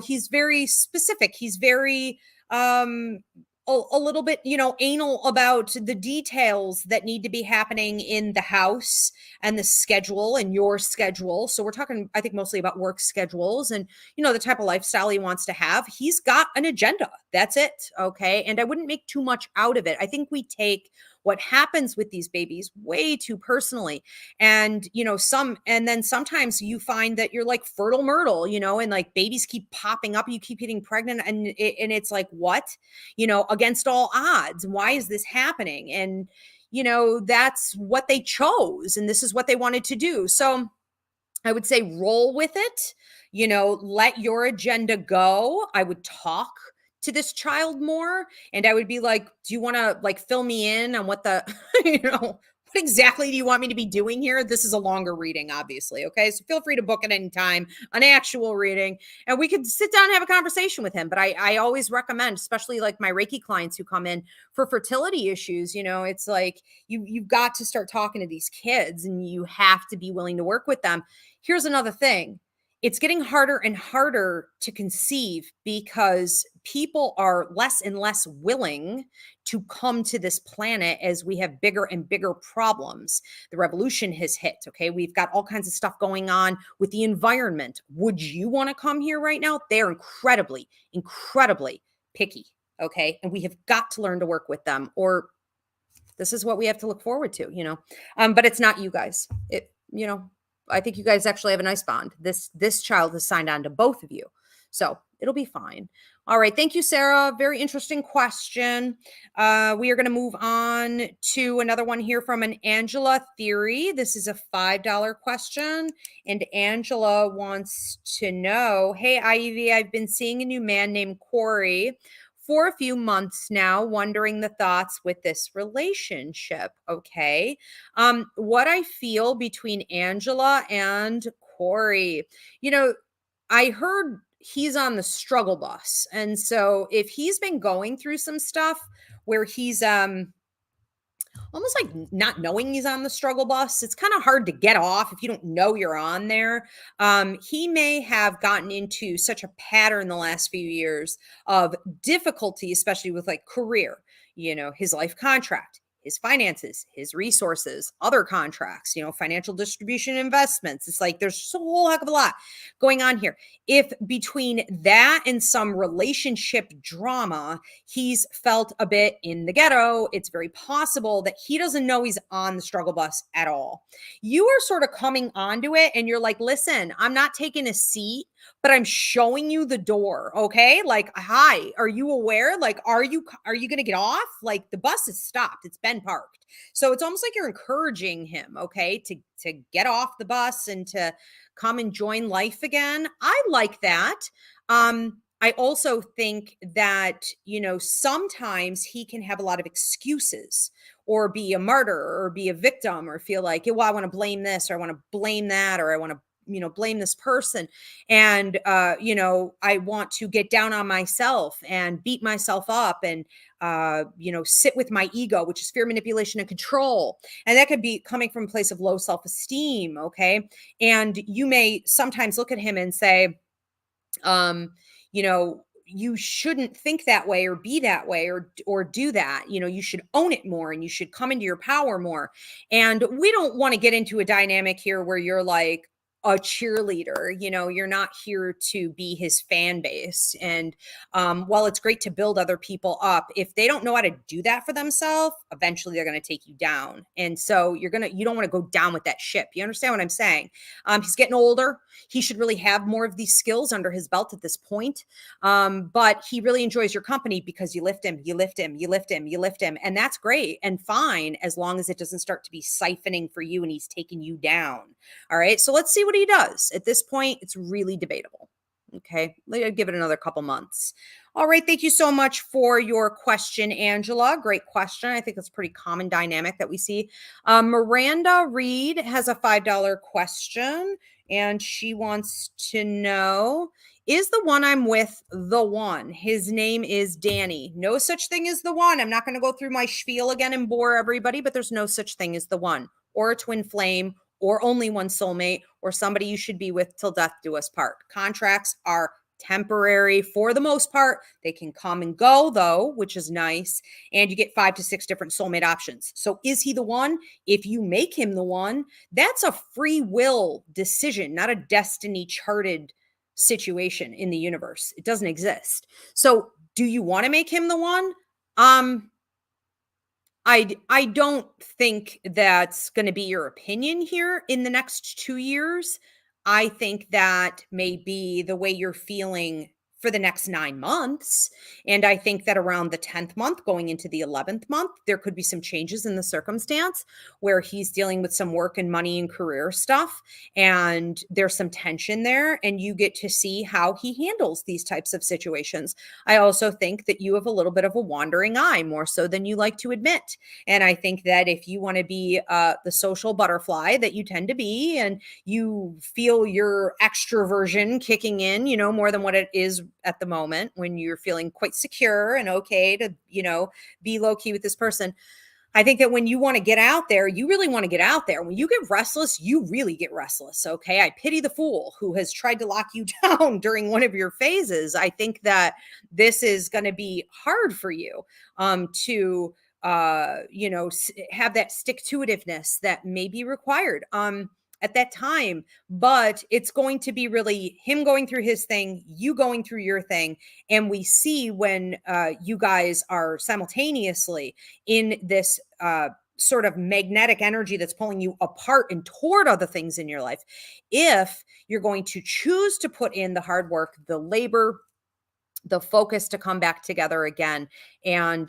he's very specific. He's very, a little bit, anal about the details that need to be happening in the house and the schedule and your schedule. So we're talking, I think, mostly about work schedules and, the type of lifestyle he wants to have. He's got an agenda. That's it. Okay. And I wouldn't make too much out of it. I think we take what happens with these babies way too personally. And, and then sometimes you find that you're like fertile myrtle, and like babies keep popping up, you keep getting pregnant and it's like, what, against all odds, why is this happening? And, that's what they chose and this is what they wanted to do. So I would say roll with it, let your agenda go. I would talk to this child more. And I would be like, do you want to like fill me in on what the, what exactly do you want me to be doing here? This is a longer reading, obviously. Okay. So feel free to book at any time, an actual reading, and we could sit down and have a conversation with him. But I always recommend, especially like my Reiki clients who come in for fertility issues, it's like you've got to start talking to these kids and you have to be willing to work with them. Here's another thing. It's getting harder and harder to conceive because people are less and less willing to come to this planet as we have bigger and bigger problems. The revolution has hit. Okay. We've got all kinds of stuff going on with the environment. Would you want to come here right now? They're incredibly, incredibly picky. Okay. And we have got to learn to work with them, or this is what we have to look forward to, but it's not you guys. I think you guys actually have a nice bond. This child has signed on to both of you. So it'll be fine. All right. Thank you, Sarah. Very interesting question. We are going to move on to another one here from an Angela Theory. This is a $5 question. And Angela wants to know, hey, Ivy, I've been seeing a new man named Corey for a few months now, wondering the thoughts with this relationship. Okay. What I feel between Angela and Corey, you know, I heard he's on the struggle bus. And so if he's been going through some stuff where he's almost like not knowing he's on the struggle bus, it's kind of hard to get off if you don't know you're on there. He may have gotten into such a pattern the last few years of difficulty, especially with like career, his life contract, his finances, his resources, other contracts, financial distribution, investments. It's like there's just a whole heck of a lot going on here. If between that and some relationship drama, he's felt a bit in the ghetto, it's very possible that he doesn't know he's on the struggle bus at all. You are sort of coming onto it and you're like, listen, I'm not taking a seat, but I'm showing you the door. Okay. Like, hi, are you aware? Like, are you going to get off? Like the bus is stopped. It's been parked. So it's almost like you're encouraging him. Okay. To get off the bus and to come and join life again. I like that. I also think that, sometimes he can have a lot of excuses or be a martyr or be a victim or feel like, well, I want to blame this or I want to blame that or I want to blame this person. And, I want to get down on myself and beat myself up and, sit with my ego, which is fear, manipulation, and control. And that could be coming from a place of low self-esteem. Okay. And you may sometimes look at him and say, you shouldn't think that way or be that way or do that. You should own it more and you should come into your power more. And we don't want to get into a dynamic here where you're like a cheerleader, you're not here to be his fan base. And while it's great to build other people up, if they don't know how to do that for themselves, eventually they're going to take you down. And so you don't want to go down with that ship. You understand what I'm saying? He's getting older. He should really have more of these skills under his belt at this point. But he really enjoys your company because you lift him, you lift him, you lift him, you lift him. And that's great and fine as long as it doesn't start to be siphoning for you and he's taking you down. All right. So let's see what he does. At this point, it's really debatable. Okay. I'll give it another couple months. All right. Thank you so much for your question, Angela. Great question. I think that's a pretty common dynamic that we see. Miranda Reed has a $5 question and she wants to know, is the one I'm with the one? His name is Danny. No such thing as the one. I'm not going to go through my spiel again and bore everybody, but there's no such thing as the one or a twin flame or only one soulmate or somebody you should be with till death do us part. Contracts are temporary for the most part. They can come and go though, which is nice. And you get 5 to 6 different soulmate options. So is he the one? If you make him the one, that's a free will decision, not a destiny charted situation in the universe. It doesn't exist. So do you want to make him the one? I don't think that's going to be your opinion here in the next 2 years. I think that may be the way you're feeling for the next 9 months. And I think that around the 10th month, going into the 11th month, there could be some changes in the circumstance where he's dealing with some work and money and career stuff. And there's some tension there. And you get to see how he handles these types of situations. I also think that you have a little bit of a wandering eye, more so than you like to admit. And I think that if you want to be the social butterfly that you tend to be, and you feel your extroversion kicking in, more than what it is at the moment when you're feeling quite secure and okay to, be low key with this person. I think that when you want to get out there, you really want to get out there. When you get restless, you really get restless. Okay. I pity the fool who has tried to lock you down during one of your phases. I think that this is going to be hard for you to have that stick-to-itiveness that may be required at that time, but it's going to be really him going through his thing, you going through your thing. And we see when you guys are simultaneously in this sort of magnetic energy that's pulling you apart and toward other things in your life. If you're going to choose to put in the hard work, the labor, the focus to come back together again. And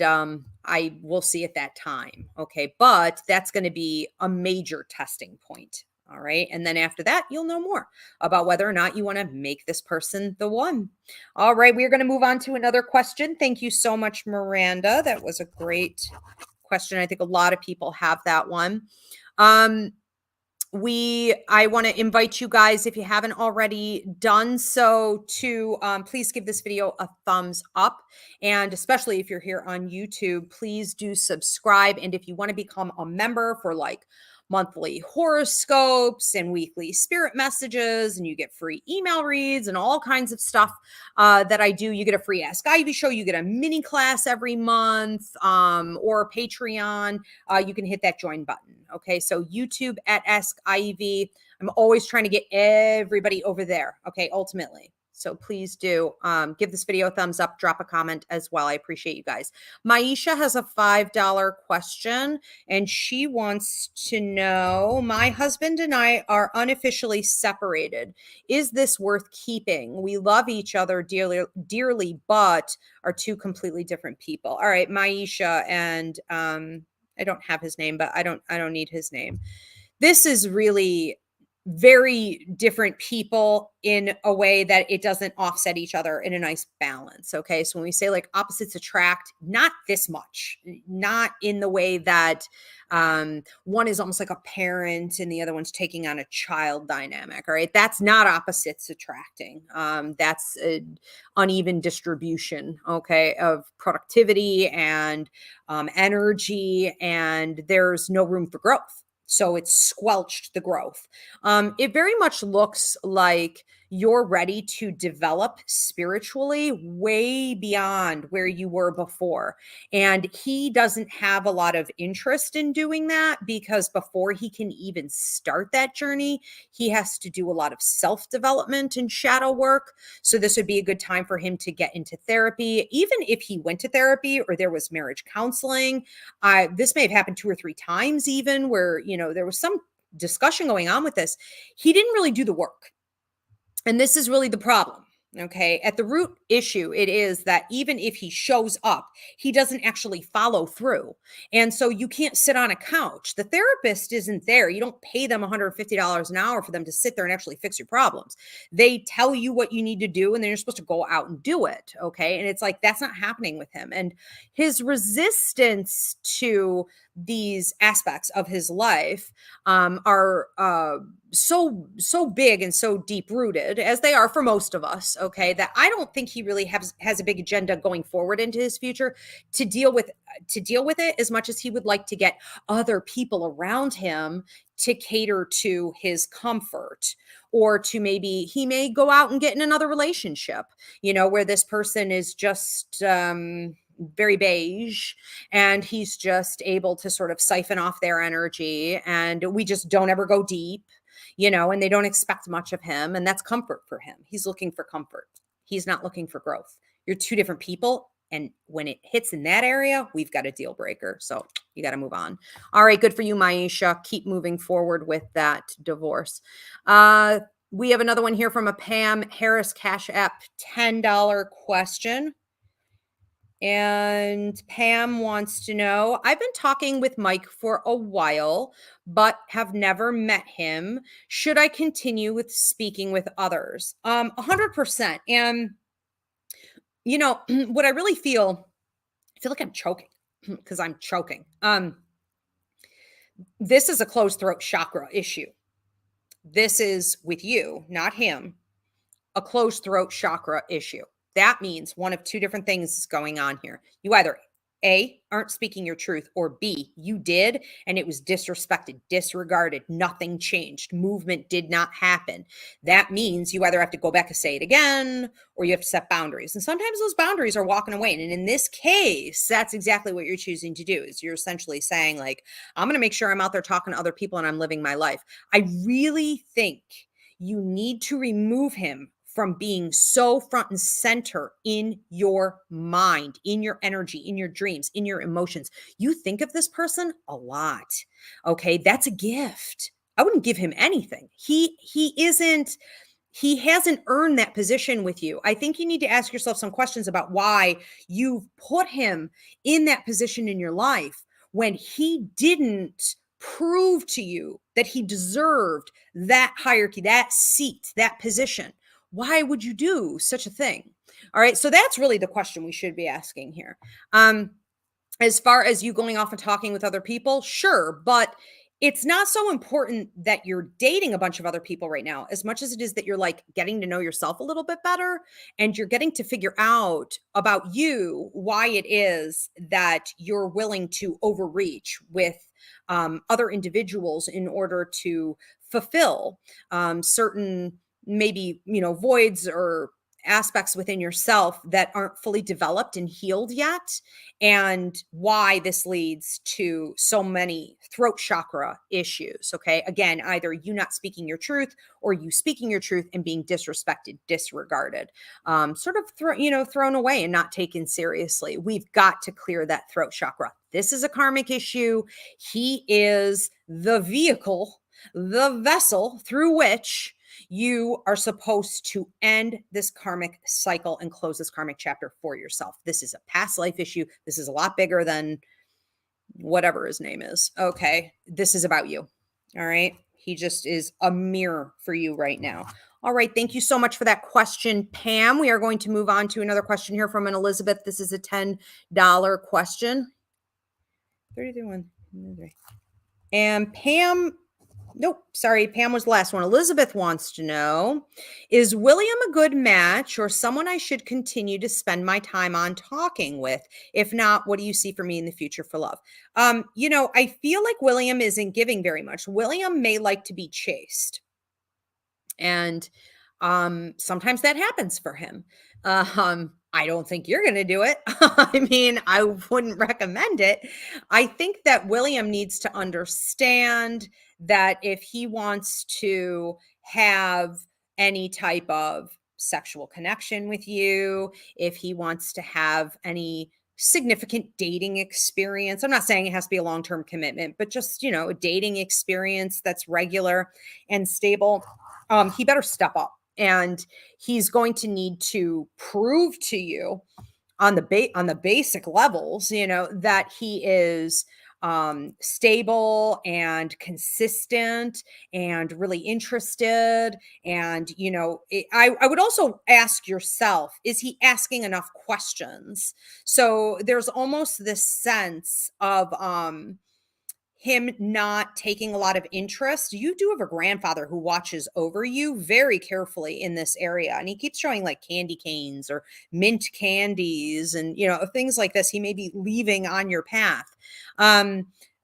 I will see at that time. Okay. But that's going to be a major testing point. All right. And then after that, you'll know more about whether or not you want to make this person the one. All right. We're going to move on to another question. Thank you so much, Miranda. That was a great question. I think a lot of people have that one. I want to invite you guys, if you haven't already done so, to please give this video a thumbs up. And especially if you're here on YouTube, please do subscribe. And if you want to become a member for like monthly horoscopes and weekly spirit messages, and you get free email reads and all kinds of stuff that I do, you get a free Ask Ivy show, you get a mini class every month, or Patreon, you can hit that join button. Okay, so YouTube at Ask Ivy. I'm always trying to get everybody over there. Okay, ultimately. So please do give this video a thumbs up, drop a comment as well. I appreciate you guys. Maisha has a $5 question, and she wants to know, my husband and I are unofficially separated. Is this worth keeping? We love each other dearly, but are two completely different people. All right, Maisha, and I don't have his name, but I don't need his name. This is really very different people in a way that it doesn't offset each other in a nice balance. Okay. So when we say like opposites attract, not this much, not in the way that one is almost like a parent and the other one's taking on a child dynamic. All right. That's not opposites attracting. That's an uneven distribution, okay, of productivity and energy, and there's no room for growth. So it's squelched the growth. It very much looks like you're ready to develop spiritually way beyond where you were before. And he doesn't have a lot of interest in doing that, because before he can even start that journey, he has to do a lot of self-development and shadow work. So this would be a good time for him to get into therapy. Even if he went to therapy or there was marriage counseling, this may have happened 2 or 3 times even, where, you know, there was some discussion going on with this. He didn't really do the work. And this is really the problem. Okay. At the root issue, it is that even if he shows up, he doesn't actually follow through. And so you can't sit on a couch. The therapist isn't there. You don't pay them $150 an hour for them to sit there and actually fix your problems. They tell you what you need to do, and then you're supposed to go out and do it. Okay. And it's like, that's not happening with him. And his resistance to these aspects of his life are so big and so deep rooted, as they are for most of us, okay, that I don't think he really has a big agenda going forward into his future to deal with it, as much as he would like to get other people around him to cater to his comfort, or to maybe he may go out and get in another relationship, you know, where this person is just very beige, and he's just able to sort of siphon off their energy, and we just don't ever go deep, you know, and they don't expect much of him. And that's comfort for him. He's looking for comfort. He's not looking for growth. You're two different people. And when it hits in that area, we've got a deal breaker. So you got to move on. All right. Good for you, Maisha. Keep moving forward with that divorce. We have another one here from a Pam Harris Cash App $10 question. And Pam wants to know, I've been talking with Mike for a while, but have never met him. Should I continue with speaking with others? 100%. And, you know, what I really feel, I feel like I'm choking because I'm choking. This is a closed throat chakra issue. This is with you, not him, a closed throat chakra issue. That means one of 2 different things is going on here. You either A, aren't speaking your truth, or B, you did, and it was disrespected, disregarded, nothing changed, movement did not happen. That means you either have to go back and say it again, or you have to set boundaries. And sometimes those boundaries are walking away. And in this case, that's exactly what you're choosing to do, is you're essentially saying, like, I'm going to make sure I'm out there talking to other people and I'm living my life. I really think you need to remove him from being so front and center in your mind, in your energy, in your dreams, in your emotions. You think of this person a lot. Okay. That's a gift. I wouldn't give him anything. He hasn't earned that position with you. I think you need to ask yourself some questions about why you've put him in that position in your life when he didn't prove to you that he deserved that hierarchy, that seat, that position, why would you do such a thing? All right. So that's really the question we should be asking here. As far as you going off and talking with other people, sure, but it's not so important that you're dating a bunch of other people right now, as much as it is that you're like getting to know yourself a little bit better and you're getting to figure out about you why it is that you're willing to overreach with other individuals in order to fulfill certain maybe, voids or aspects within yourself that aren't fully developed and healed yet, and why this leads to so many throat chakra issues. Okay. Again, either you not speaking your truth or you speaking your truth and being disrespected, disregarded, sort of thrown away and not taken seriously. We've got to clear that throat chakra. This is a karmic issue. He is the vehicle, the vessel through which you are supposed to end this karmic cycle and close this karmic chapter for yourself. This is a past life issue. This is a lot bigger than whatever his name is. Okay. This is about you. All right. He just is a mirror for you right now. All right. Thank you so much for that question, Pam. We are going to move on to another question here from an Elizabeth. This is a $10 question. 31. And Pam, nope, sorry, Pam was the last one. Elizabeth wants to know, is William a good match or someone I should continue to spend my time on talking with? If not, what do you see for me in the future for love? I feel like William isn't giving very much. William may like to be chased. And sometimes that happens for him. I don't think you're going to do it. I mean, I wouldn't recommend it. I think that William needs to understand that if he wants to have any type of sexual connection with you, if he wants to have any significant dating experience, I'm not saying it has to be a long-term commitment, but just, a dating experience that's regular and stable, he better step up. And he's going to need to prove to you on the basic levels, that he is stable and consistent and really interested. And, I would also ask yourself, is he asking enough questions? So there's almost this sense of, him not taking a lot of interest. You do have a grandfather who watches over you very carefully in this area. And he keeps showing like candy canes or mint candies and, things like this. He may be leaving on your path.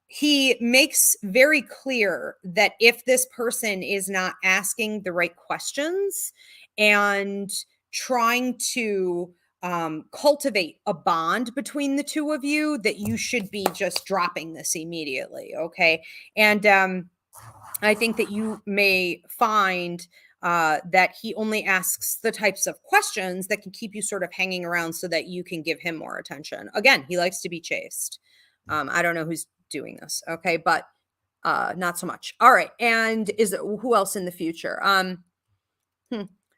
He makes very clear that if this person is not asking the right questions and trying to cultivate a bond between the two of you, that you should be just dropping this immediately. Okay. And I think that you may find that he only asks the types of questions that can keep you sort of hanging around so that you can give him more attention. Again, he likes to be chased. I don't know who's doing this. Okay. But not so much. All right. And who else in the future?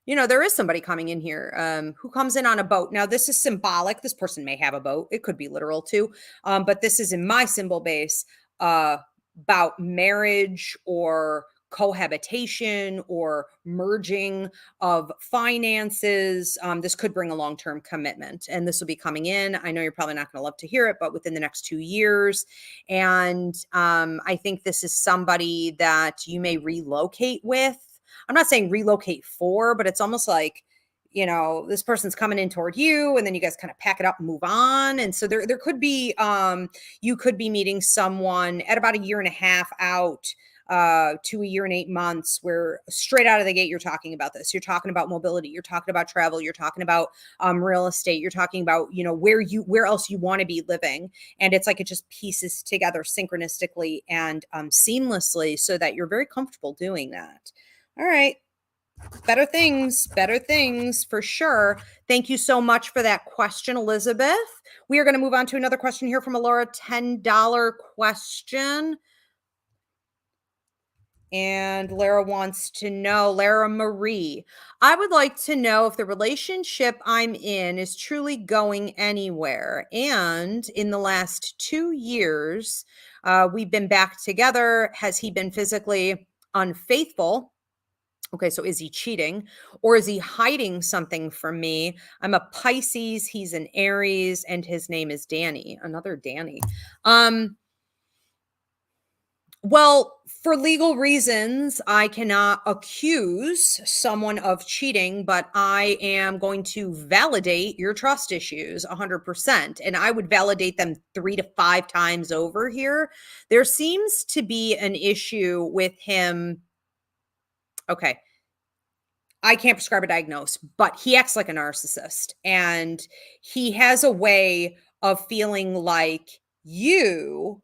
There is somebody coming in here who comes in on a boat. Now, this is symbolic. This person may have a boat. It could be literal too. But this is in my symbol base about marriage or cohabitation or merging of finances. This could bring a long-term commitment, and this will be coming in. I know you're probably not going to love to hear it, but within the next 2 years. And I think this is somebody that you may relocate with. I'm not saying relocate for, but it's almost like, this person's coming in toward you and then you guys kind of pack it up and move on. And so there could be, you could be meeting someone at about 1.5 years out to 1 year and 8 months, where straight out of the gate, you're talking about this. You're talking about mobility. You're talking about travel. You're talking about real estate. You're talking about, where else you want to be living. And it's like it just pieces together synchronistically and seamlessly so that you're very comfortable doing that. All right. Better things for sure. Thank you so much for that question, Elizabeth. We are going to move on to another question here from Laura, $10 question. And Lara wants to know, Lara Marie, I would like to know if the relationship I'm in is truly going anywhere. And in the last 2 years, we've been back together. Has he been physically unfaithful? Okay, so is he cheating or is he hiding something from me? I'm a Pisces, he's an Aries, and his name is Danny. Another Danny. Well, for legal reasons, I cannot accuse someone of cheating, but I am going to validate your trust issues 100%. And I would validate them 3 to 5 times over here. There seems to be an issue with him. Okay. I can't prescribe a diagnose, but he acts like a narcissist and he has a way of feeling like you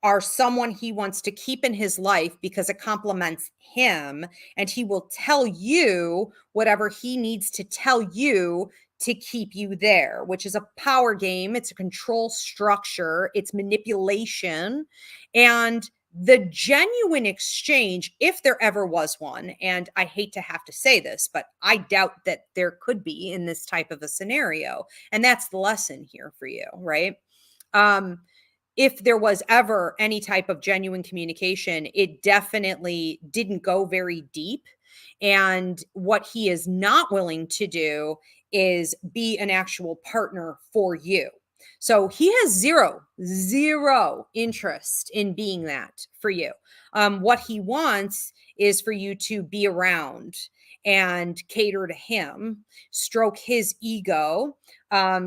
are someone he wants to keep in his life because it complements him, and he will tell you whatever he needs to tell you to keep you there, which is a power game. It's a control structure. It's manipulation. And the genuine exchange, if there ever was one, and I hate to have to say this, but I doubt that there could be in this type of a scenario. And that's the lesson here for you, right? If there was ever any type of genuine communication, it definitely didn't go very deep. And what he is not willing to do is be an actual partner for you. So he has zero interest in being that for you. What he wants is for you to be around and cater to him, stroke his ego.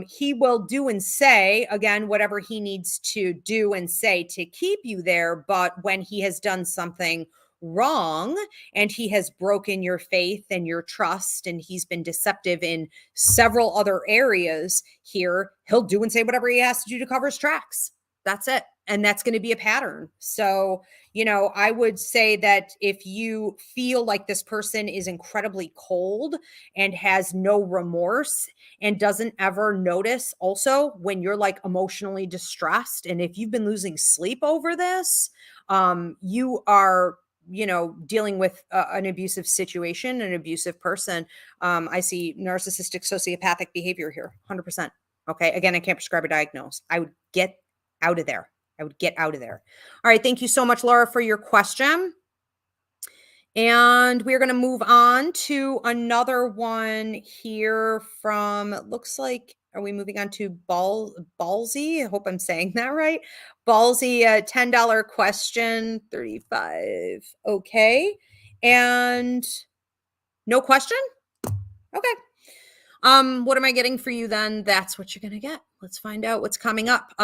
He will do and say, again, whatever he needs to do and say to keep you there. But when he has done something wrong and he has broken your faith and your trust and he's been deceptive in several other areas here, he'll do and say whatever he has to do to cover his tracks. That's it. And that's going to be a pattern. So, I would say that if you feel like this person is incredibly cold and has no remorse and doesn't ever notice also when you're like emotionally distressed, and if you've been losing sleep over this, you are dealing with an abusive situation, an abusive person. I see narcissistic sociopathic behavior here, 100%. Okay. Again, I can't prescribe a diagnose. I would get out of there. All right. Thank you so much, Laura, for your question. And we're going to move on to another one here from, looks like, are we moving on to Ballsy? I hope I'm saying that right. Ballsy, $10 question, 35. Okay. And no question? Okay. What am I getting for you then? That's what you're going to get. Let's find out what's coming up.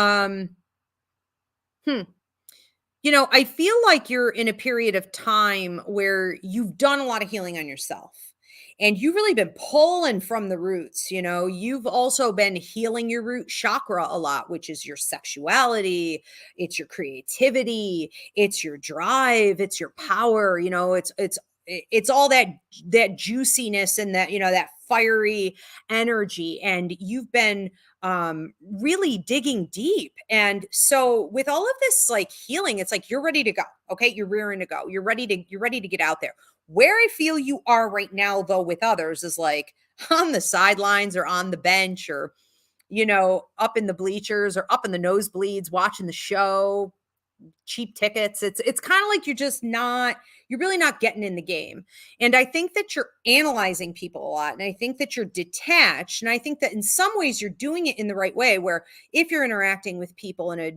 I feel like you're in a period of time where you've done a lot of healing on yourself and you've really been pulling from the roots. You've also been healing your root chakra a lot, which is your sexuality, it's your creativity, it's your drive, it's your power. It's all that juiciness and that fiery energy, and you've been really digging deep. And so with all of this like healing, it's like you're ready to go. Okay, you're rearing to go. You're ready to get out there. Where I feel you are right now though with others is like on the sidelines or on the bench or up in the bleachers or up in the nosebleeds watching the show, cheap tickets. It's kind of like you're really not getting in the game. And I think that you're analyzing people a lot. And I think that you're detached. And I think that in some ways you're doing it in the right way, where if you're interacting with people in a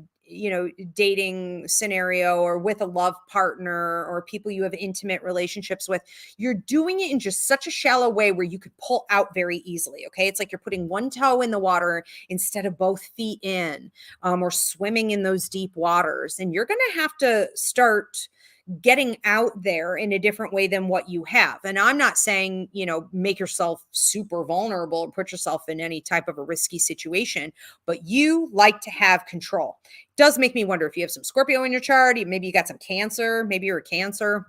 dating scenario or with a love partner or people you have intimate relationships with, you're doing it in just such a shallow way where you could pull out very easily. Okay. It's like you're putting one toe in the water instead of both feet in, or swimming in those deep waters. And you're going to have to start getting out there in a different way than what you have. And I'm not saying, make yourself super vulnerable or put yourself in any type of a risky situation, but you like to have control. It does make me wonder if you have some Scorpio in your chart, maybe you got some Cancer, maybe you're a Cancer.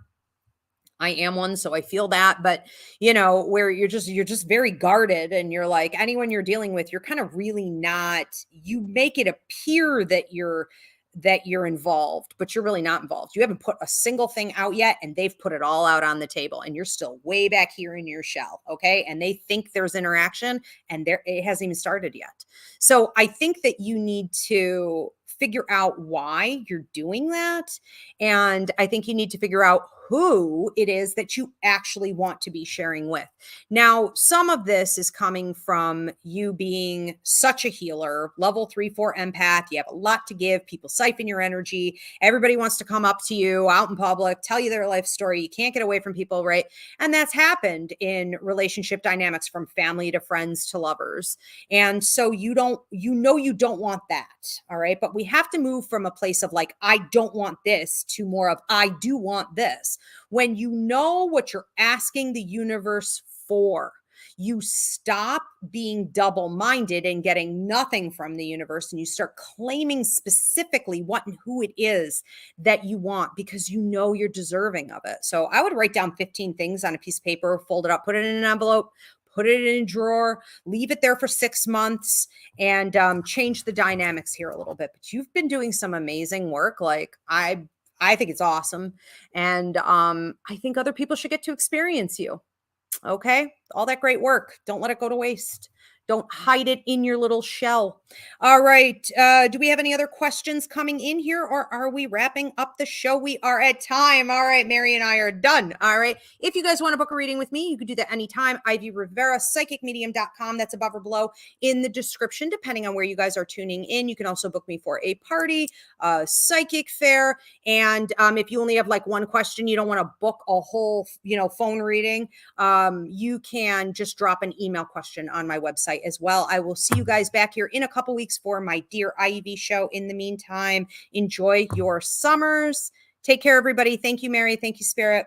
I am one, so I feel that, but where you're just very guarded and you're like, anyone you're dealing with, you're kind of really not, you make it appear that you're that you're involved, but you're really not involved. You haven't put a single thing out yet, and they've put it all out on the table, and you're still way back here in your shell, okay? And they think there's interaction, and it hasn't even started yet. So I think that you need to figure out why you're doing that. And I think you need to figure out who it is that you actually want to be sharing with. Now, some of this is coming from you being such a healer, level 3, 4 empath. You have a lot to give. People siphon your energy. Everybody wants to come up to you out in public, tell you their life story. You can't get away from people, right? And that's happened in relationship dynamics, from family to friends to lovers. And so you don't want that. All right. But we have to move from a place of like, I don't want this, to more of, I do want this. When you know what you're asking the universe for, you stop being double-minded and getting nothing from the universe, and you start claiming specifically what and who it is that you want, because you know you're deserving of it. So I would write down 15 things on a piece of paper, fold it up, put it in an envelope, put it in a drawer, leave it there for 6 months, and change the dynamics here a little bit. But you've been doing some amazing work. Like, I think it's awesome. And I think other people should get to experience you. Okay. All that great work. Don't let it go to waste. Don't hide it in your little shell. All right. Do we have any other questions coming in here, or are we wrapping up the show? We are at time. All right. Mary and I are done. All right. If you guys want to book a reading with me, you can do that anytime. Rivera Psychic Medium.com. That's above or below in the description, depending on where you guys are tuning in. You can also book me for a party, a psychic fair. And if you only have like one question, you don't want to book a whole, phone reading, you can just drop an email question on my website as well. I will see you guys back here in a couple weeks for my Dear IEV show. In the meantime, enjoy your summers. Take care, everybody. Thank you, Mary. Thank you, Spirit.